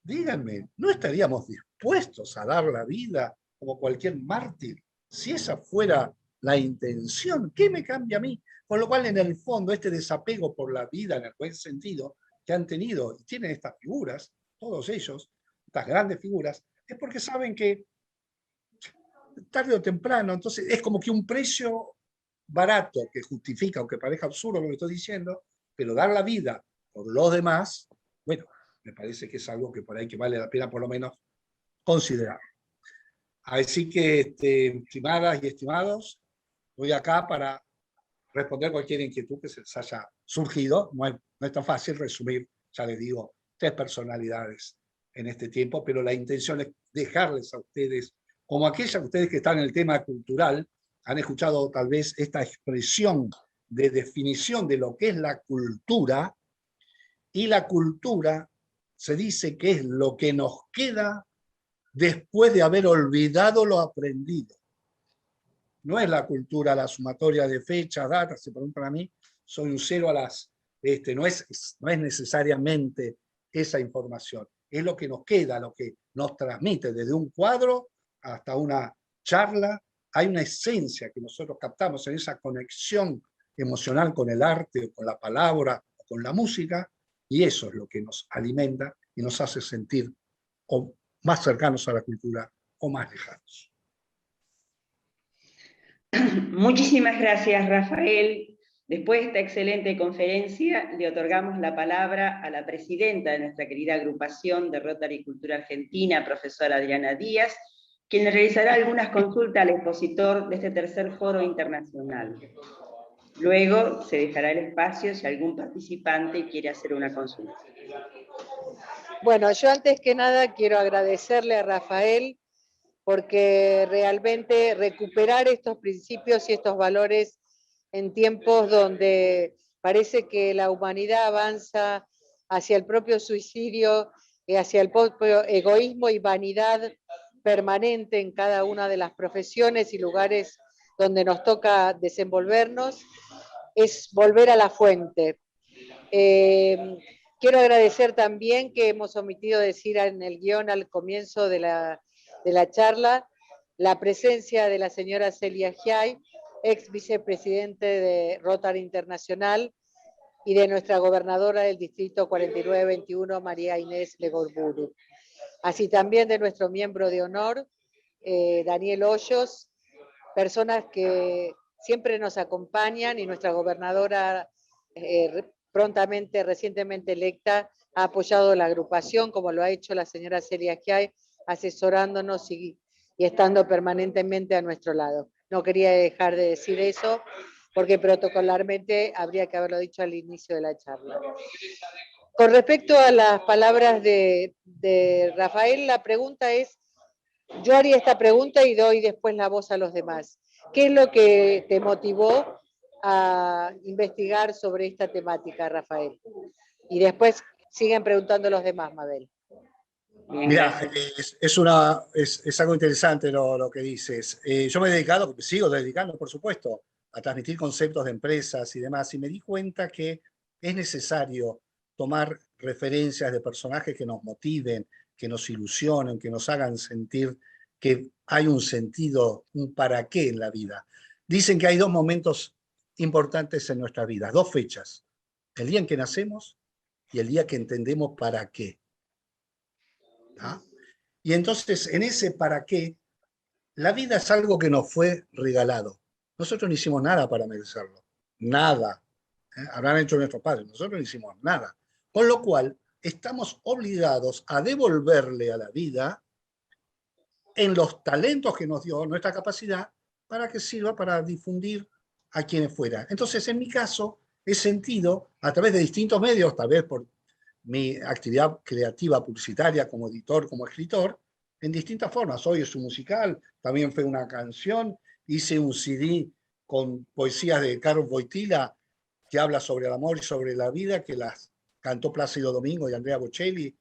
Speaker 3: Díganme, ¿no estaríamos dispuestos a dar la vida como cualquier mártir si esa fuera la intención? ¿Qué me cambia a mí? Con lo cual, en el fondo, este desapego por la vida, en el buen sentido, que han tenido y tienen estas figuras, todos ellos, estas grandes figuras, es porque saben que tarde o temprano, entonces es como que un precio barato que justifica, aunque parezca absurdo lo que estoy diciendo, pero dar la vida por los demás, bueno, me parece que es algo que por ahí que vale la pena por lo menos considerar. Así que, estimadas y estimados, voy acá para responder cualquier inquietud que se les haya surgido. No es tan fácil resumir, ya les digo, 3 personalidades en este tiempo, pero la intención es dejarles a ustedes, como aquellas de ustedes que están en el tema cultural, han escuchado tal vez esta expresión de definición de lo que es la cultura, y la cultura se dice que es lo que nos queda después de haber olvidado lo aprendido. No es la cultura la sumatoria de fechas, datas, se preguntan a mí, soy un cero a las... no es necesariamente esa información, es lo que nos queda, lo que nos transmite desde un cuadro hasta una charla. Hay una esencia que nosotros captamos en esa conexión emocional con el arte, o con la palabra, o con la música, y eso es lo que nos alimenta y nos hace sentir o más cercanos a la cultura o más lejanos.
Speaker 1: Muchísimas gracias, Rafael. Después de esta excelente conferencia, le otorgamos la palabra a la presidenta de nuestra querida agrupación de Rotary Cultura Argentina, profesora Adriana Díaz, quien le realizará algunas consultas al expositor de este tercer foro internacional. Luego se dejará el espacio si algún participante quiere hacer una consulta.
Speaker 2: Bueno, yo antes que nada quiero agradecerle a Rafael porque realmente recuperar estos principios y estos valores en tiempos donde parece que la humanidad avanza hacia el propio suicidio, hacia el propio egoísmo y vanidad permanente en cada una de las profesiones y lugares donde nos toca desenvolvernos, es volver a la fuente. Quiero agradecer también que hemos omitido decir en el guión al comienzo de la charla la presencia de la señora Celia Giai, ex vicepresidente de Rotary Internacional, y de nuestra gobernadora del distrito 4921, María Inés Legorburu. Así también de nuestro miembro de honor, Daniel Hoyos, personas que siempre nos acompañan, y nuestra gobernadora prontamente, recientemente electa, ha apoyado la agrupación, como lo ha hecho la señora Celia Giai, asesorándonos y estando permanentemente a nuestro lado. No quería dejar de decir eso, porque protocolarmente habría que haberlo dicho al inicio de la charla. Con respecto a las palabras de Rafael, la pregunta es, yo haría esta pregunta y doy después la voz a los demás. ¿Qué es lo que te motivó a investigar sobre esta temática, Rafael? Y después siguen preguntando los demás, Mabel.
Speaker 3: Mira, es algo interesante lo que dices. Yo me he dedicado, sigo dedicando, por supuesto, a transmitir conceptos de empresas y demás, y me di cuenta que es necesario tomar referencias de personajes que nos motiven, que nos ilusionen, que nos hagan sentir que hay un sentido, un para qué en la vida. Dicen que hay 2 momentos importantes en nuestra vida, 2 fechas: el día en que nacemos y el día que entendemos para qué. ¿Ah? Y entonces, en ese para qué, la vida es algo que nos fue regalado. Nosotros no hicimos nada para merecerlo. Nada. Habrán hecho nuestros padres. Nosotros no hicimos nada. Con lo cual, estamos obligados a devolverle a la vida en los talentos que nos dio, nuestra capacidad, para que sirva para difundir a quienes fuera. Entonces, en mi caso, he sentido, a través de distintos medios, tal vez por mi actividad creativa publicitaria como editor, como escritor, en distintas formas. Hoy es un musical, también fue una canción, hice un CD con poesías de Carlos Boitila que habla sobre el amor y sobre la vida, que las cantó Plácido Domingo y Andrea Bocelli,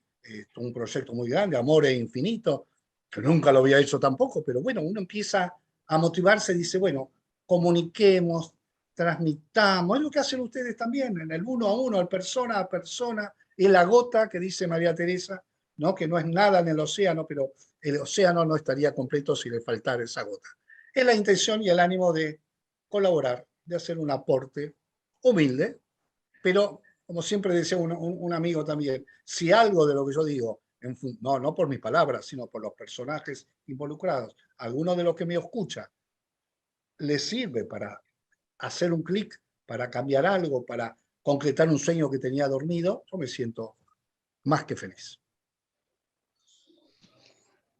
Speaker 3: un proyecto muy grande, Amor e Infinito, que nunca lo había hecho tampoco, pero bueno, uno empieza a motivarse y dice, bueno, comuniquemos, transmitamos, es lo que hacen ustedes también, en el 1 a 1, el persona a persona, y la gota que dice María Teresa, ¿no? Que no es nada en el océano, pero el océano no estaría completo si le faltara esa gota. Es la intención y el ánimo de colaborar, de hacer un aporte humilde, pero como siempre decía un amigo también, si algo de lo que yo digo, no por mis palabras, sino por los personajes involucrados, alguno de los que me escucha, le sirve para hacer un clic, para cambiar algo, para concretar un sueño que tenía dormido, yo me siento más que feliz.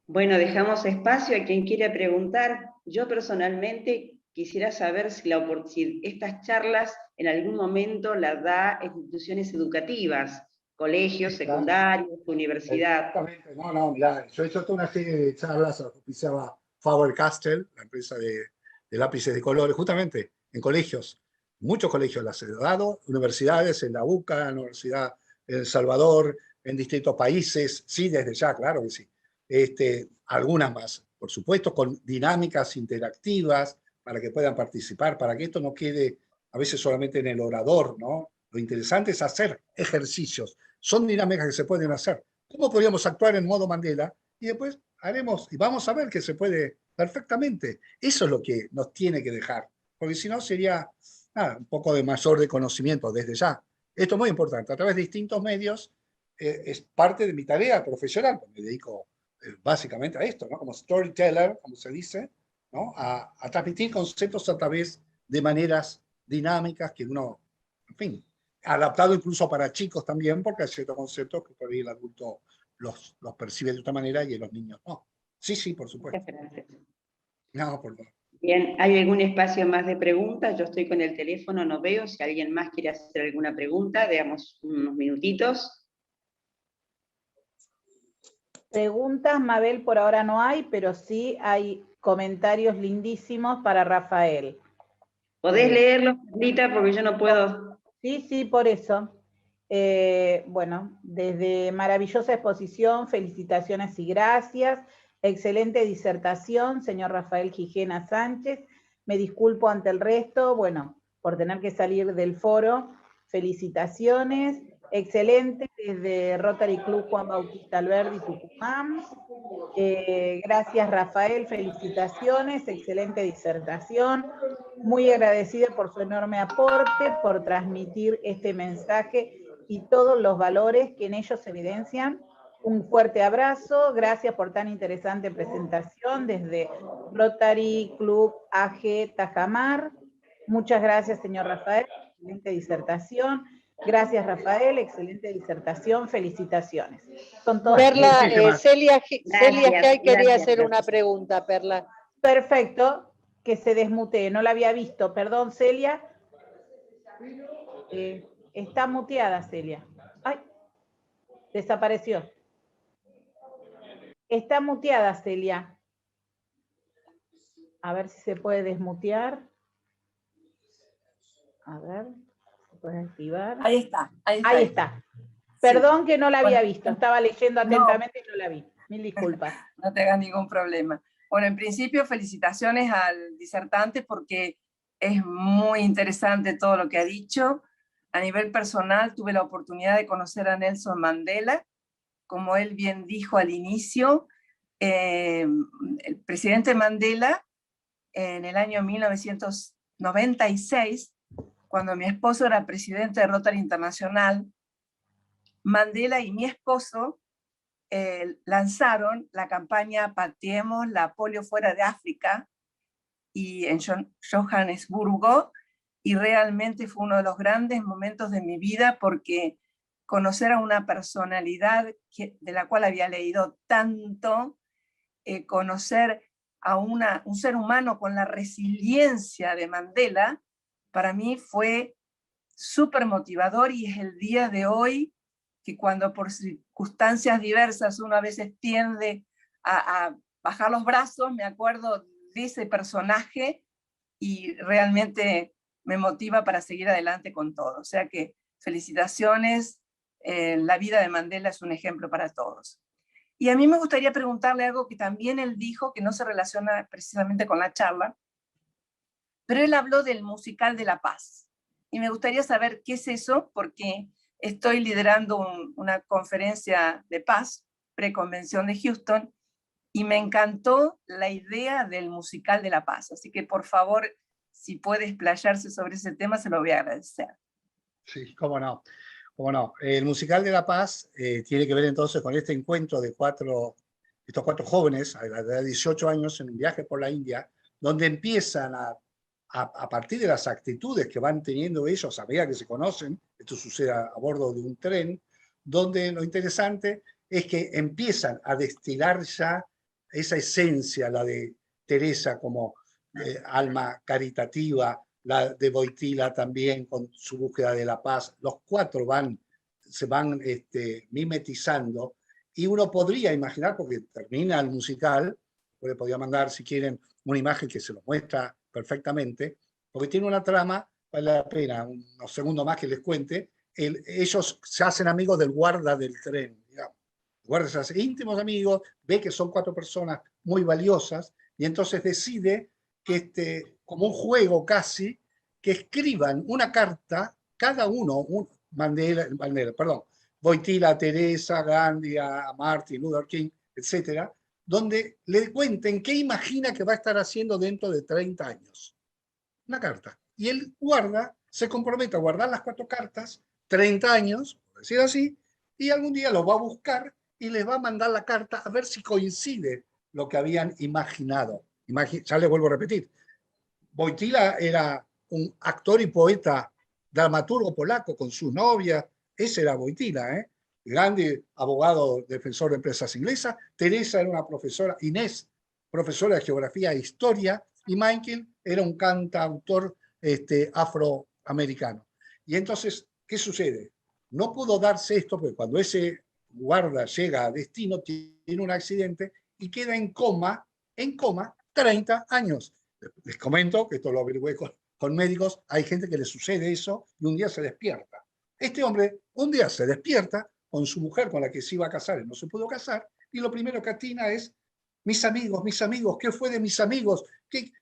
Speaker 1: Bueno, dejamos espacio a quien quiera preguntar. Yo personalmente quisiera saber si estas charlas en algún momento las da instituciones educativas, colegios, secundarios, universidad.
Speaker 3: Exactamente, no, mirá, yo he hecho toda una serie de charlas, oficiaba Faber-Castell, la empresa de lápices de colores, justamente en colegios, muchos colegios las he dado, universidades, en la UCA, la Universidad de El Salvador, en distintos países, sí, desde ya, claro que sí. Algunas más, por supuesto, con dinámicas interactivas para que puedan participar, para que esto no quede a veces solamente en el orador, ¿no? Lo interesante es hacer ejercicios. Son dinámicas que se pueden hacer. ¿Cómo podríamos actuar en modo Mandela? Y después haremos, y vamos a ver que se puede perfectamente. Eso es lo que nos tiene que dejar, porque si no sería un poco de mayor de conocimiento desde ya. Esto es muy importante. A través de distintos medios es parte de mi tarea profesional. Me dedico básicamente a esto, ¿no? Como storyteller, como se dice, ¿no? A transmitir conceptos a través de maneras dinámicas que uno, en fin, adaptado incluso para chicos también, porque hay ciertos conceptos que por ahí el adulto los percibe de otra manera y los niños no. Sí, por supuesto.
Speaker 1: Muchas gracias.
Speaker 3: No, por favor.
Speaker 1: Bien, ¿hay algún espacio más de preguntas? Yo estoy con el teléfono, no veo. Si alguien más quiere hacer alguna pregunta, veamos unos minutitos.
Speaker 4: Preguntas, Mabel, por ahora no hay, pero sí hay comentarios lindísimos para Rafael.
Speaker 1: ¿Podés leerlos, Rita? Porque yo no puedo.
Speaker 4: Sí, por eso. Bueno, desde maravillosa exposición, felicitaciones y gracias. Excelente disertación, señor Rafael Gijena Sánchez. Me disculpo ante el resto, bueno, por tener que salir del foro. Felicitaciones. Excelente, desde Rotary Club Juan Bautista Alberdi, Tucumán. Gracias, Rafael, felicitaciones, excelente disertación. Muy agradecida por su enorme aporte, por transmitir este mensaje y todos los valores que en ellos se evidencian. Un fuerte abrazo, gracias por tan interesante presentación desde Rotary Club AG Tajamar. Muchas gracias, señor Rafael, excelente disertación. Gracias, Rafael, excelente disertación, felicitaciones. Son todas.
Speaker 2: Perla, Celia Gay quería hacer una
Speaker 1: gracias.
Speaker 2: pregunta, Perla.
Speaker 4: Perfecto, que se desmutee, no la había visto. Perdón, Celia. Está muteada, Celia. Ay, desapareció. Está muteada, Celia. A ver si se puede desmutear. A ver, ¿se puede activar?
Speaker 5: Ahí está.
Speaker 4: Ahí está. Perdón que no la había
Speaker 5: Bueno,
Speaker 4: visto, estaba leyendo atentamente y no la vi. Mil disculpas.
Speaker 5: No te hagas ningún problema. Bueno, en principio, felicitaciones al disertante porque es muy interesante todo lo que ha dicho. A nivel personal, tuve la oportunidad de conocer a Nelson Mandela. Como él bien dijo al inicio, el presidente Mandela, en el año 1996, cuando mi esposo era presidente de Rotary Internacional, Mandela y mi esposo lanzaron la campaña Pateemos la polio fuera de África y en Johannesburgo, y realmente fue uno de los grandes momentos de mi vida porque conocer a una personalidad de la cual había leído tanto, conocer a un ser humano con la resiliencia de Mandela, para mí fue súper motivador, y es el día de hoy que cuando por circunstancias diversas uno a veces tiende a bajar los brazos, me acuerdo de ese personaje y realmente me motiva para seguir adelante con todo. O sea que felicitaciones, la vida de Mandela es un ejemplo para todos. Y a mí me gustaría preguntarle algo que también él dijo, que no se relaciona precisamente con la charla, pero él habló del musical de la paz. Y me gustaría saber qué es eso, porque estoy liderando una conferencia de paz, preconvención de Houston, y me encantó la idea del musical de la paz. Así que, por favor, si puede explayarse sobre ese tema, se lo voy a agradecer.
Speaker 3: Sí, cómo no. Cómo no. El musical de La Paz tiene que ver entonces con este encuentro de estos cuatro jóvenes a la edad de 18 años en un viaje por la India, donde empiezan a partir de las actitudes que van teniendo ellos a medida que se conocen, esto sucede a bordo de un tren, donde lo interesante es que empiezan a destilar ya esa esencia, la de Teresa, como alma caritativa, la de Wojtyla también con su búsqueda de la paz. Los cuatro se van mimetizando, y uno podría imaginar, porque termina el musical, le podría mandar, si quieren, una imagen que se lo muestra perfectamente, porque tiene una trama, vale la pena, unos segundos más que les cuente. Ellos se hacen amigos del guarda del tren, digamos. El guarda se hace íntimos amigos, ve que son cuatro personas muy valiosas, y entonces decide que como un juego casi, que escriban una carta, cada uno, Wojtyla a Teresa, Gandhi, a Martin Luther King, etcétera, donde le cuenten qué imagina que va a estar haciendo dentro de 30 años. Una carta. Y él se compromete a guardar las cuatro cartas, 30 años, por decir así, y algún día los va a buscar y les va a mandar la carta a ver si coincide lo que habían imaginado. Ya les vuelvo a repetir. Wojtyla era un actor y poeta, dramaturgo polaco con su novia. Ese era Wojtyla, ¿eh? Gandhi, abogado, defensor de empresas inglesas. Teresa era una profesora, Inés, profesora de geografía e historia. Y Michael era un cantautor afroamericano. Y entonces, ¿qué sucede? No pudo darse esto porque cuando ese guarda llega a destino, tiene un accidente y queda en coma 30 años. Les comento que esto lo averigüé con médicos, hay gente que le sucede eso y un día se despierta. Este hombre un día se despierta con su mujer con la que se iba a casar y no se pudo casar, y lo primero que atina es: mis amigos, ¿qué fue de mis amigos?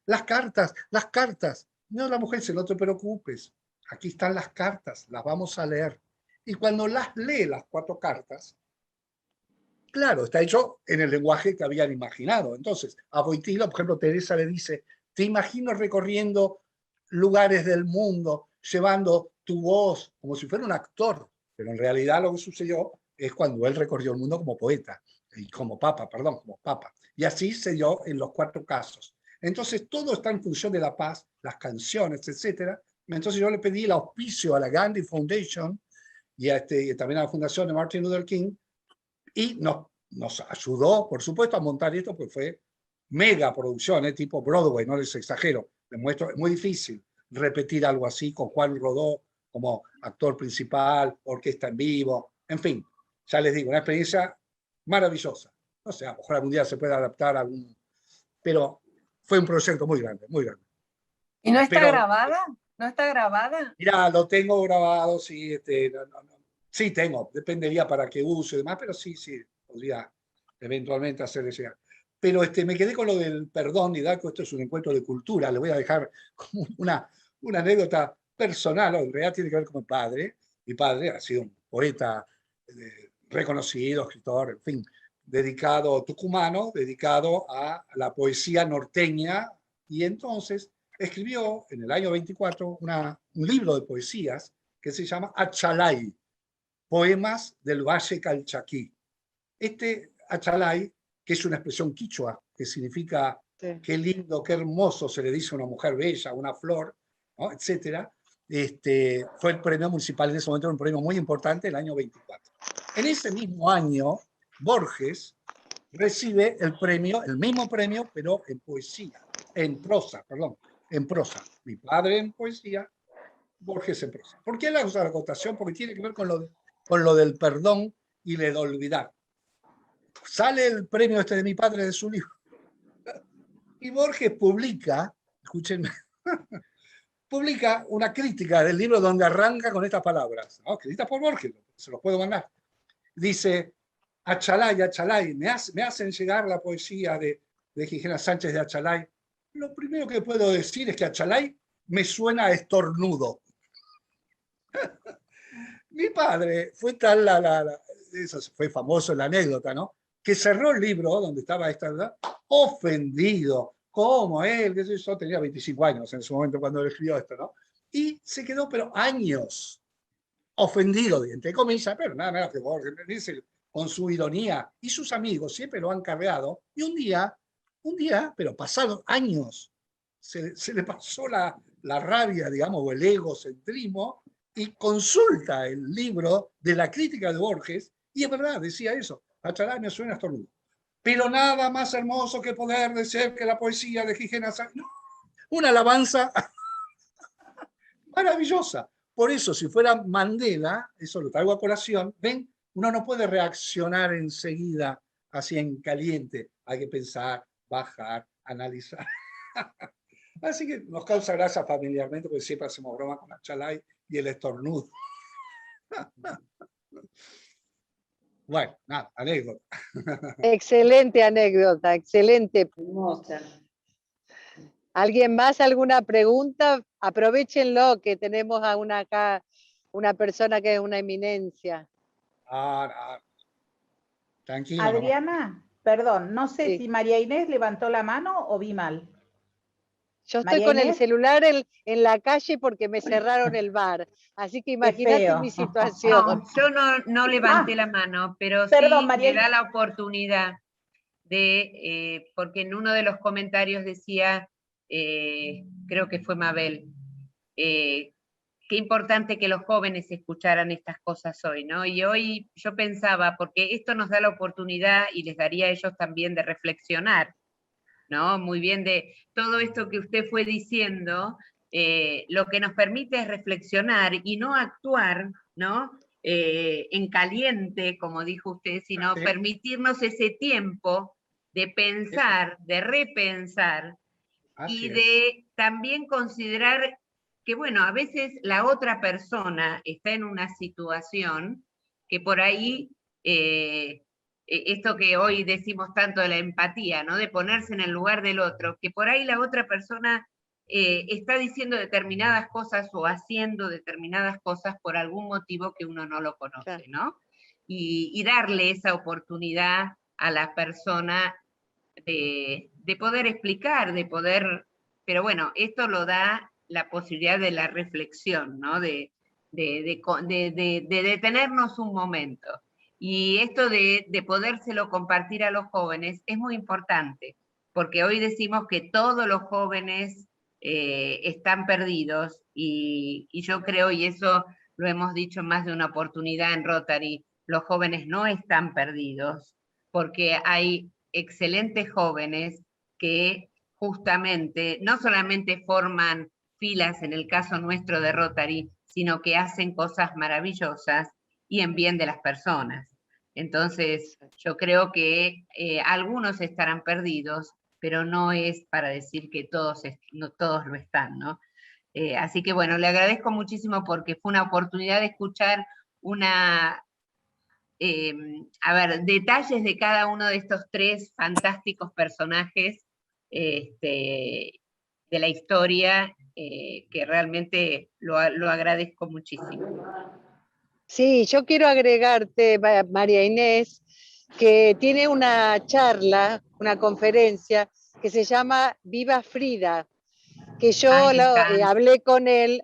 Speaker 3: Las cartas. No, la mujer dice: no te preocupes, aquí están las cartas, las vamos a leer. Y cuando las lee, las cuatro cartas, claro, está hecho en el lenguaje que habían imaginado. Entonces, a Wojtyla, por ejemplo, Teresa le dice: te imagino recorriendo lugares del mundo, llevando tu voz como si fuera un actor, pero en realidad lo que sucedió es cuando él recorrió el mundo como poeta, y como papa. Y así se dio en los cuatro casos. Entonces, todo está en función de la paz, las canciones, etc. Entonces yo le pedí el auspicio a la Gandhi Foundation y también a la Fundación de Martin Luther King, y nos ayudó, por supuesto, a montar esto, porque fue mega producción, tipo Broadway, no les exagero. Les muestro, es muy difícil repetir algo así con Juan Rodó como actor principal, orquesta en vivo, en fin, ya les digo, una experiencia maravillosa. No sé, a lo mejor algún día se puede adaptar a algún... Pero fue un proyecto muy grande, muy grande.
Speaker 5: ¿Y no está grabada? ¿No está grabada?
Speaker 3: Mira, lo tengo grabado, sí, sí tengo, dependería para qué uso y demás, pero sí, podría eventualmente hacerle llegar. Pero me quedé con lo del perdón, Hidalgo. Esto es un encuentro de cultura, le voy a dejar como una anécdota personal, en realidad tiene que ver con mi padre. Mi padre ha sido un poeta reconocido, escritor, en fin, tucumano, dedicado a la poesía norteña, y entonces escribió en el año 24 un libro de poesías que se llama Achalay, Poemas del Valle Calchaquí. Achalay, que es una expresión quichua, que significa qué lindo, qué hermoso se le dice a una mujer bella, una flor, ¿no? Etcétera. Fue el premio municipal en ese momento, un premio muy importante, el año 24. En ese mismo año, Borges recibe el mismo premio, pero en poesía, en prosa. Mi padre en poesía, Borges en prosa. ¿Por qué la acotación? Porque tiene que ver con lo del perdón y de olvidar. Sale el premio de mi padre de su libro, y Borges publica, escúchenme, publica una crítica del libro donde arranca con estas palabras, ¿no? Escritas por Borges, se los puedo mandar. Dice: Achalay, me hacen llegar la poesía de Gigena Sánchez de Achalay. Lo primero que puedo decir es que Achalay me suena a estornudo. Mi padre fue eso fue famoso en la anécdota, ¿no? Que cerró el libro donde estaba esta verdad, ofendido. ¿Cómo él? Yo tenía 25 años en su momento cuando él escribió esto, ¿no? Y se quedó, pero años, ofendido, entre comillas, pero nada menos que Borges, con su ironía, y sus amigos siempre lo han cargado, y un día, pero pasados años, se le pasó la rabia, digamos, o el egocentrismo, y consulta el libro de la crítica de Borges, y es verdad, decía eso: Achalay me suena estornudo. Pero nada más hermoso que poder decir que la poesía de Gigena Sánchez. Una alabanza maravillosa. Por eso, si fuera Mandela, eso lo traigo a colación, ven, uno no puede reaccionar enseguida así en caliente. Hay que pensar, bajar, analizar. Así que nos causa gracia familiarmente, porque siempre hacemos broma con la chalay y el estornudo. Bueno, nada, anécdota.
Speaker 2: Excelente anécdota, excelente.
Speaker 1: Hermosa.
Speaker 2: ¿Alguien más? ¿Alguna pregunta? Aprovechenlo que tenemos a acá una persona que es una eminencia.
Speaker 3: Tranquilo.
Speaker 4: Adriana, perdón, no sé
Speaker 2: Sí.
Speaker 4: si María Inés levantó la mano o vi mal.
Speaker 2: Yo estoy
Speaker 4: María
Speaker 2: con el
Speaker 4: Inés.
Speaker 2: celular en la calle porque me cerraron el bar. Así que imagínate
Speaker 4: feo.
Speaker 2: mi situación.
Speaker 6: No, yo no levanté la mano, pero
Speaker 4: Perdón,
Speaker 6: sí
Speaker 4: María
Speaker 6: me da
Speaker 4: Inés.
Speaker 6: la oportunidad de, porque en uno de los comentarios decía, creo que fue Mabel, qué importante que los jóvenes escucharan estas cosas hoy, ¿no? Y hoy yo pensaba, porque esto nos da la oportunidad y les daría a ellos también de reflexionar, ¿no? Muy bien, de todo esto que usted fue diciendo, lo que nos permite es reflexionar y no actuar, ¿no? En caliente, como dijo usted, sino
Speaker 3: Sí.
Speaker 6: permitirnos ese tiempo de pensar, de repensar y de también considerar que, bueno, a veces la otra persona está en una situación que por ahí, esto que hoy decimos tanto de la empatía, ¿no? De ponerse en el lugar del otro, que por ahí la otra persona está diciendo determinadas cosas o haciendo determinadas cosas por algún motivo que uno no lo conoce, ¿no? Y darle esa oportunidad a la persona de poder explicar, de poder, pero bueno, esto lo da la posibilidad de la reflexión, ¿no? De detenernos un momento. Y esto de podérselo compartir a los jóvenes es muy importante, porque hoy decimos que todos los jóvenes están perdidos y yo creo, y eso lo hemos dicho en más de una oportunidad en Rotary, los jóvenes no están perdidos, porque hay excelentes jóvenes que justamente no solamente forman filas en el caso nuestro de Rotary, sino que hacen cosas maravillosas y en bien de las personas. Entonces, yo creo que algunos estarán perdidos, pero no es para decir que no todos lo están, ¿no? Así que bueno, le agradezco muchísimo porque fue una oportunidad de escuchar a ver, detalles de cada uno de estos tres fantásticos personajes de la historia, que realmente lo agradezco muchísimo.
Speaker 2: Sí, yo quiero agregarte, María Inés, que tiene una charla, una conferencia que se llama Viva Frida, que yo hablé con él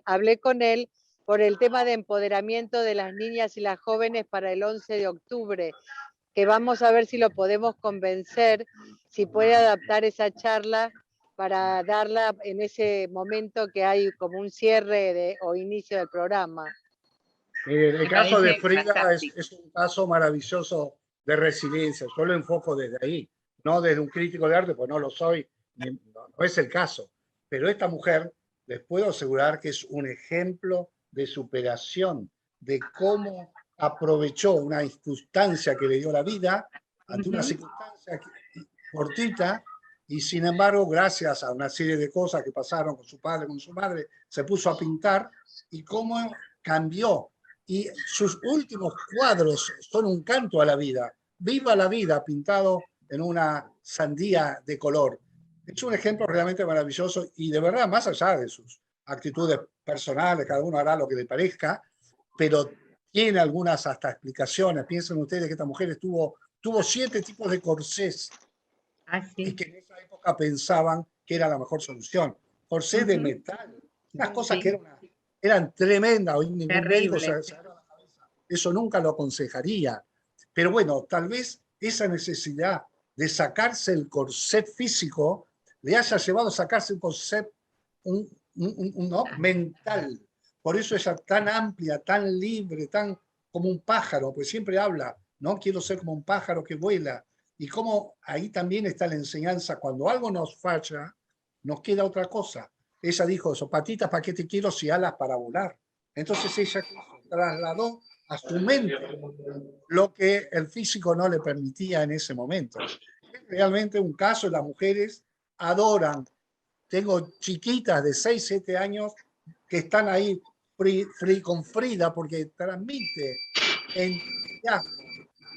Speaker 2: por el tema de empoderamiento de las niñas y las jóvenes para el 11 de octubre, que vamos a ver si lo podemos convencer, si puede adaptar esa charla para darla en ese momento que hay como un cierre o inicio del programa.
Speaker 3: El caso de Frida es un caso maravilloso de resiliencia. Yo lo enfoco desde ahí, no desde un crítico de arte, pues no lo soy, no es el caso. Pero esta mujer, les puedo asegurar que es un ejemplo de superación, de cómo aprovechó una circunstancia que le dio la vida, ante una circunstancia cortita, y sin embargo, gracias a una serie de cosas que pasaron con su padre, con su madre, se puso a pintar, y cómo cambió. Y sus últimos cuadros son un canto a la vida. Viva la vida, pintado en una sandía de color. Es un ejemplo realmente maravilloso y de verdad, más allá de sus actitudes personales, cada uno hará lo que le parezca, pero tiene algunas hasta explicaciones. Piensen ustedes que esta mujer tuvo 7 tipos de corsés y que en esa época pensaban que era la mejor solución. Corsés de metal, unas cosas que eran tremendas, hoy ningún médico se agarra la cabeza. Eso nunca lo aconsejaría. Pero bueno, tal vez esa necesidad de sacarse el corset físico le haya llevado a sacarse un corset ¿no? mental. Por eso ella tan amplia, tan libre, tan como un pájaro, pues siempre habla, ¿no? Quiero ser como un pájaro que vuela. Y cómo ahí también está la enseñanza, cuando algo nos falla, nos queda otra cosa. Ella dijo, patitas, ¿para qué te quiero si alas para volar? Entonces ella trasladó a su mente lo que el físico no le permitía en ese momento. Es realmente un caso, las mujeres adoran. Tengo chiquitas de 6, 7 años que están ahí con Frida porque transmite entusiasmo,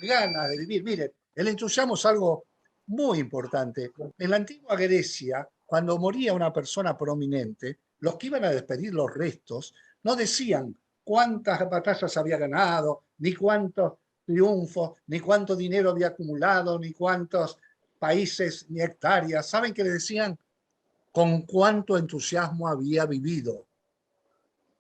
Speaker 3: ganas de vivir. Miren, el entusiasmo es algo muy importante. En la antigua Grecia, cuando moría una persona prominente, los que iban a despedir los restos no decían cuántas batallas había ganado, ni cuántos triunfos, ni cuánto dinero había acumulado, ni cuántos países, ni hectáreas. ¿Saben qué le decían? Con cuánto entusiasmo había vivido.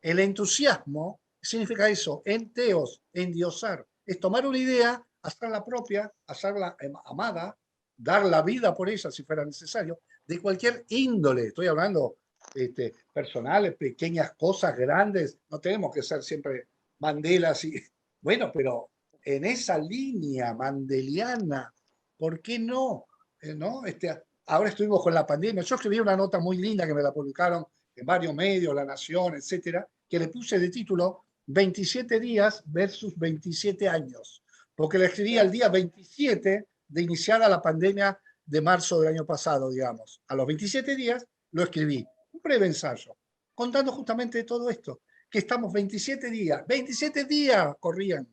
Speaker 3: El entusiasmo significa eso, enteos, endiosar. Es tomar una idea, hacerla propia, hacerla amada, dar la vida por ella si fuera necesario, de cualquier índole. Estoy hablando personales, pequeñas cosas, grandes. No tenemos que ser siempre Mandelas y... Bueno, pero en esa línea mandeliana, ¿por qué no? ¿No? Ahora estuvimos con la pandemia. Yo escribí una nota muy linda que me la publicaron en varios medios, La Nación, etcétera, que le puse de título 27 días versus 27 años, porque la escribí al día 27 de iniciada la pandemia de marzo del año pasado, digamos. A los 27 días lo escribí, un breve ensayo, contando justamente de todo esto, que estamos 27 días corrían,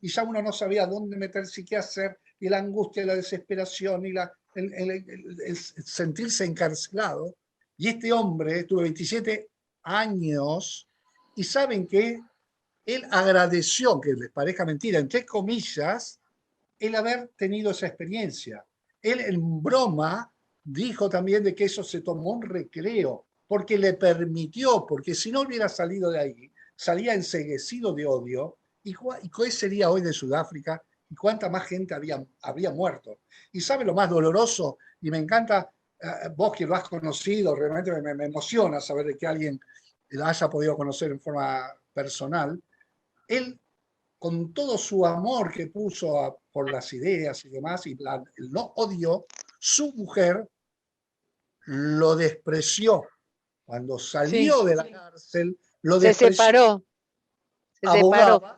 Speaker 3: y ya uno no sabía dónde meterse y qué hacer, y la angustia, y la desesperación, y el sentirse encarcelado. Y este hombre tuvo 27 años, y saben que él agradeció, que les parezca mentira, entre comillas, el haber tenido esa experiencia. Él en broma dijo también de que eso se tomó un recreo, porque le permitió, porque si no hubiera salido de ahí, salía enceguecido de odio, y qué sería hoy de Sudáfrica, y cuánta más gente habría muerto. Y sabe lo más doloroso, y me encanta, vos que lo has conocido, realmente me emociona saber de que alguien la haya podido conocer en forma personal. Él, con todo su amor que puso por las ideas y demás, y el no odio, su mujer lo despreció. Cuando salió de la cárcel, lo
Speaker 2: se
Speaker 3: despreció.
Speaker 2: separó.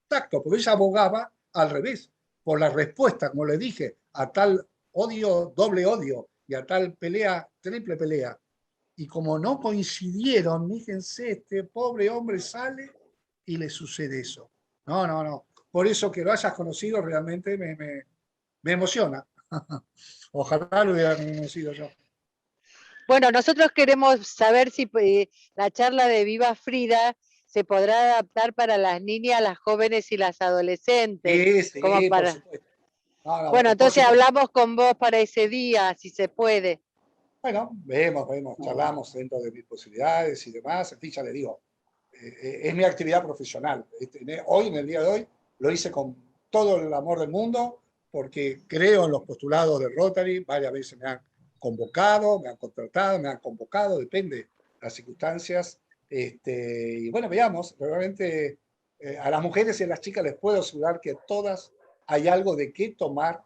Speaker 3: Exacto, porque ella abogaba al revés, por la respuesta, como le dije, a tal odio, doble odio, y a tal pelea, triple pelea. Y como no coincidieron, fíjense, este pobre hombre sale y le sucede eso. No. Por eso que lo hayas conocido realmente me emociona. Ojalá lo hubiera conocido yo.
Speaker 2: Bueno, nosotros queremos saber si la charla de Viva Frida se podrá adaptar para las niñas, las jóvenes y las adolescentes.
Speaker 3: Sí,
Speaker 2: como para...
Speaker 3: por supuesto. No,
Speaker 2: bueno, entonces
Speaker 3: supuesto.
Speaker 2: hablamos con vos para ese día, si se puede.
Speaker 3: Bueno, vemos, charlamos dentro de mis posibilidades y demás. En fin, ya le digo, es mi actividad profesional. Hoy, en el día de hoy, lo hice con todo el amor del mundo, porque creo en los postulados de Rotary. Varias veces me han convocado, me han contratado, me han convocado, depende de las circunstancias. Y bueno, veamos, realmente a las mujeres y a las chicas les puedo asegurar que todas hay algo de qué tomar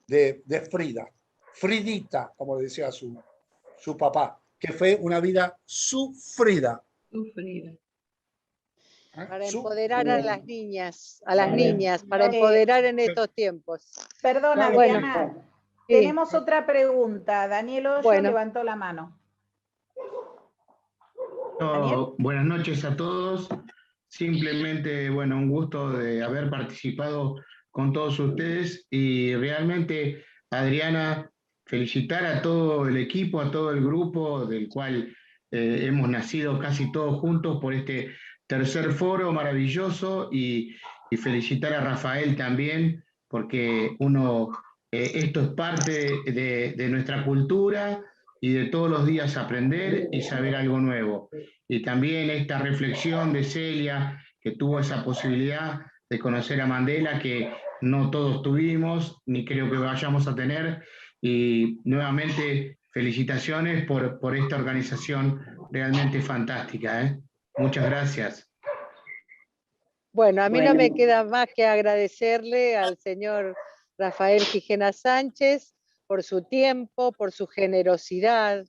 Speaker 3: de Frida. Fridita, como decía su papá, que fue una vida sufrida.
Speaker 2: Para empoderar a las niñas, para empoderar en estos tiempos.
Speaker 4: Perdona,
Speaker 2: Bueno,
Speaker 4: Diana,
Speaker 2: sí.
Speaker 4: tenemos otra pregunta. Daniel Hoyo levantó la mano.
Speaker 7: Buenas noches a todos. Simplemente, bueno, un gusto de haber participado con todos ustedes y realmente, Adriana, felicitar a todo el equipo, a todo el grupo del cual hemos nacido casi todos juntos por este tercer foro maravilloso y felicitar a Rafael también porque esto es parte de nuestra cultura y de todos los días aprender y saber algo nuevo. Y también esta reflexión de Celia, que tuvo esa posibilidad de conocer a Mandela, que no todos tuvimos, ni creo que vayamos a tener. Y nuevamente, felicitaciones por esta organización realmente fantástica, ¿eh? Muchas gracias.
Speaker 2: Bueno, a mí no me queda más que agradecerle al señor Rafael Gijena Sánchez por su tiempo, por su generosidad,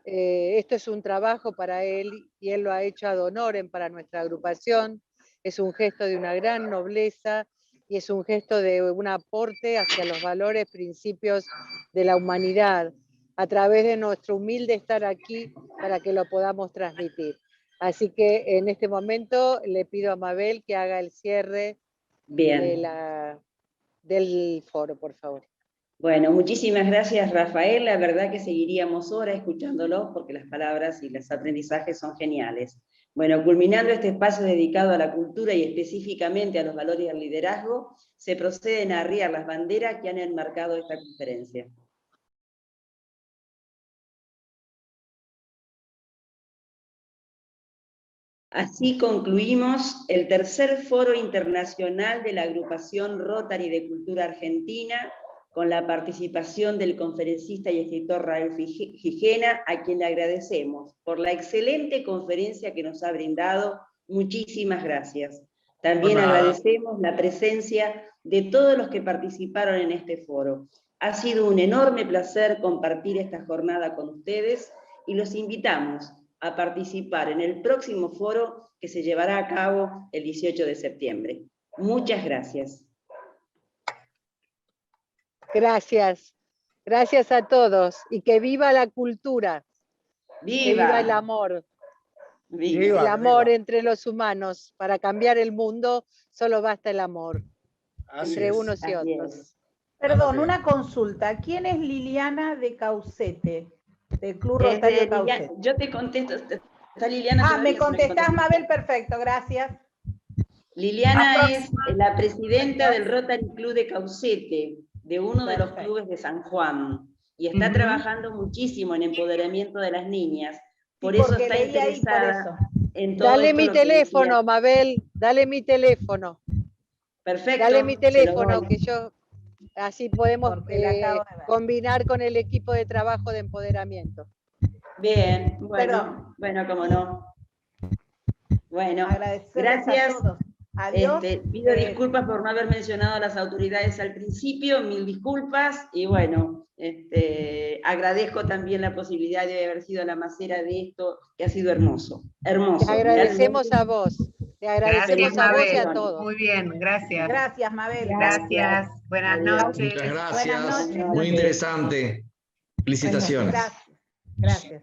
Speaker 2: Esto es un trabajo para él y él lo ha hecho ad honorem para nuestra agrupación. Es un gesto de una gran nobleza y es un gesto de un aporte hacia los valores, principios de la humanidad, a través de nuestro humilde estar aquí para que lo podamos transmitir. Así que en este momento le pido a Mabel que haga el cierre del foro, por favor.
Speaker 1: Bueno, muchísimas gracias, Rafael. La verdad que seguiríamos horas escuchándolo porque las palabras y los aprendizajes son geniales. Bueno, culminando este espacio dedicado a la cultura y específicamente a los valores del liderazgo, se proceden a arriar las banderas que han enmarcado esta conferencia. Así concluimos el tercer Foro Internacional de la Agrupación Rotary de Cultura Argentina, con la participación del conferencista y escritor Rafael Gijena, a quien le agradecemos por la excelente conferencia que nos ha brindado. Muchísimas gracias. También agradecemos la presencia de todos los que participaron en este foro. Ha sido un enorme placer compartir esta jornada con ustedes y los invitamos a participar en el próximo foro que se llevará a cabo el 18 de septiembre. Muchas gracias.
Speaker 2: Gracias. Gracias a todos. Y que viva la cultura.
Speaker 1: ¡Viva!
Speaker 2: Que viva el amor.
Speaker 1: ¡Viva!
Speaker 2: El amor entre los humanos. Para cambiar el mundo solo basta el amor. Entre unos y otros.
Speaker 4: Perdón, una consulta. ¿Quién es Liliana de Caucete? Del Club Rotario Caucete.
Speaker 1: Yo te contesto. ¿Está Liliana?
Speaker 4: Me contestás, Mabel, perfecto, gracias.
Speaker 1: Liliana es la presidenta del Rotary Club de Caucete, de uno de los clubes de San Juan, y está trabajando muchísimo en empoderamiento de las niñas. Por eso está interesada en todo.
Speaker 2: Dale mi teléfono, Mabel, dale mi teléfono.
Speaker 1: Perfecto.
Speaker 2: Dale mi teléfono, que yo así podemos combinar con el equipo de trabajo de empoderamiento.
Speaker 1: Bien, bueno, cómo no. Bueno, gracias.
Speaker 4: Adiós.
Speaker 1: Pido disculpas por no haber mencionado a las autoridades al principio, mil disculpas, y bueno, agradezco también la posibilidad de haber sido la macera de esto, que ha sido hermoso, hermoso.
Speaker 2: Te agradecemos a vos, te agradecemos a vos y a todos.
Speaker 6: Muy bien, gracias.
Speaker 4: Gracias, Mabel.
Speaker 6: Gracias, buenas noches.
Speaker 8: Muchas gracias,
Speaker 4: Buenas noches.
Speaker 8: muy interesante. Felicitaciones.
Speaker 4: Gracias.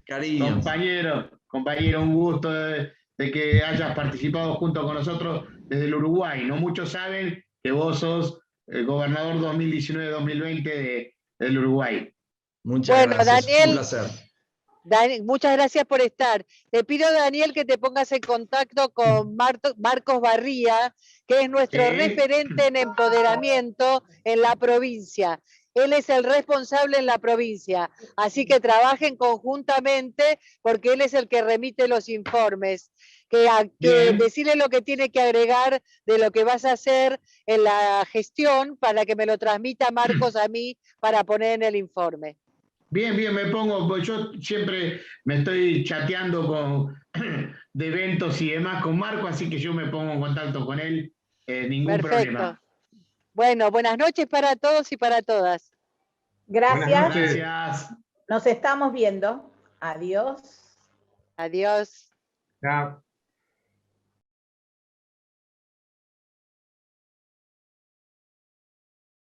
Speaker 8: Cariño.
Speaker 7: Compañero, un gusto de que hayas participado junto con nosotros desde el Uruguay. No muchos saben que vos sos el gobernador 2019-2020 del Uruguay.
Speaker 8: Muchas gracias,
Speaker 2: Daniel,
Speaker 8: un placer.
Speaker 2: Muchas gracias por estar. Te pido, Daniel, que te pongas en contacto con Marcos Barría, que es nuestro referente en empoderamiento en la provincia. Él es el responsable en la provincia, así que trabajen conjuntamente porque él es el que remite los informes. Que decirle lo que tiene que agregar de lo que vas a hacer en la gestión para que me lo transmita Marcos a mí para poner en el informe.
Speaker 7: Bien, me pongo, pues yo siempre me estoy chateando de eventos y demás con Marco, así que yo me pongo en contacto con él, ningún problema.
Speaker 2: Bueno, buenas noches para todos y para todas.
Speaker 4: Gracias. Nos estamos viendo. Adiós.
Speaker 2: Adiós.
Speaker 3: Chao.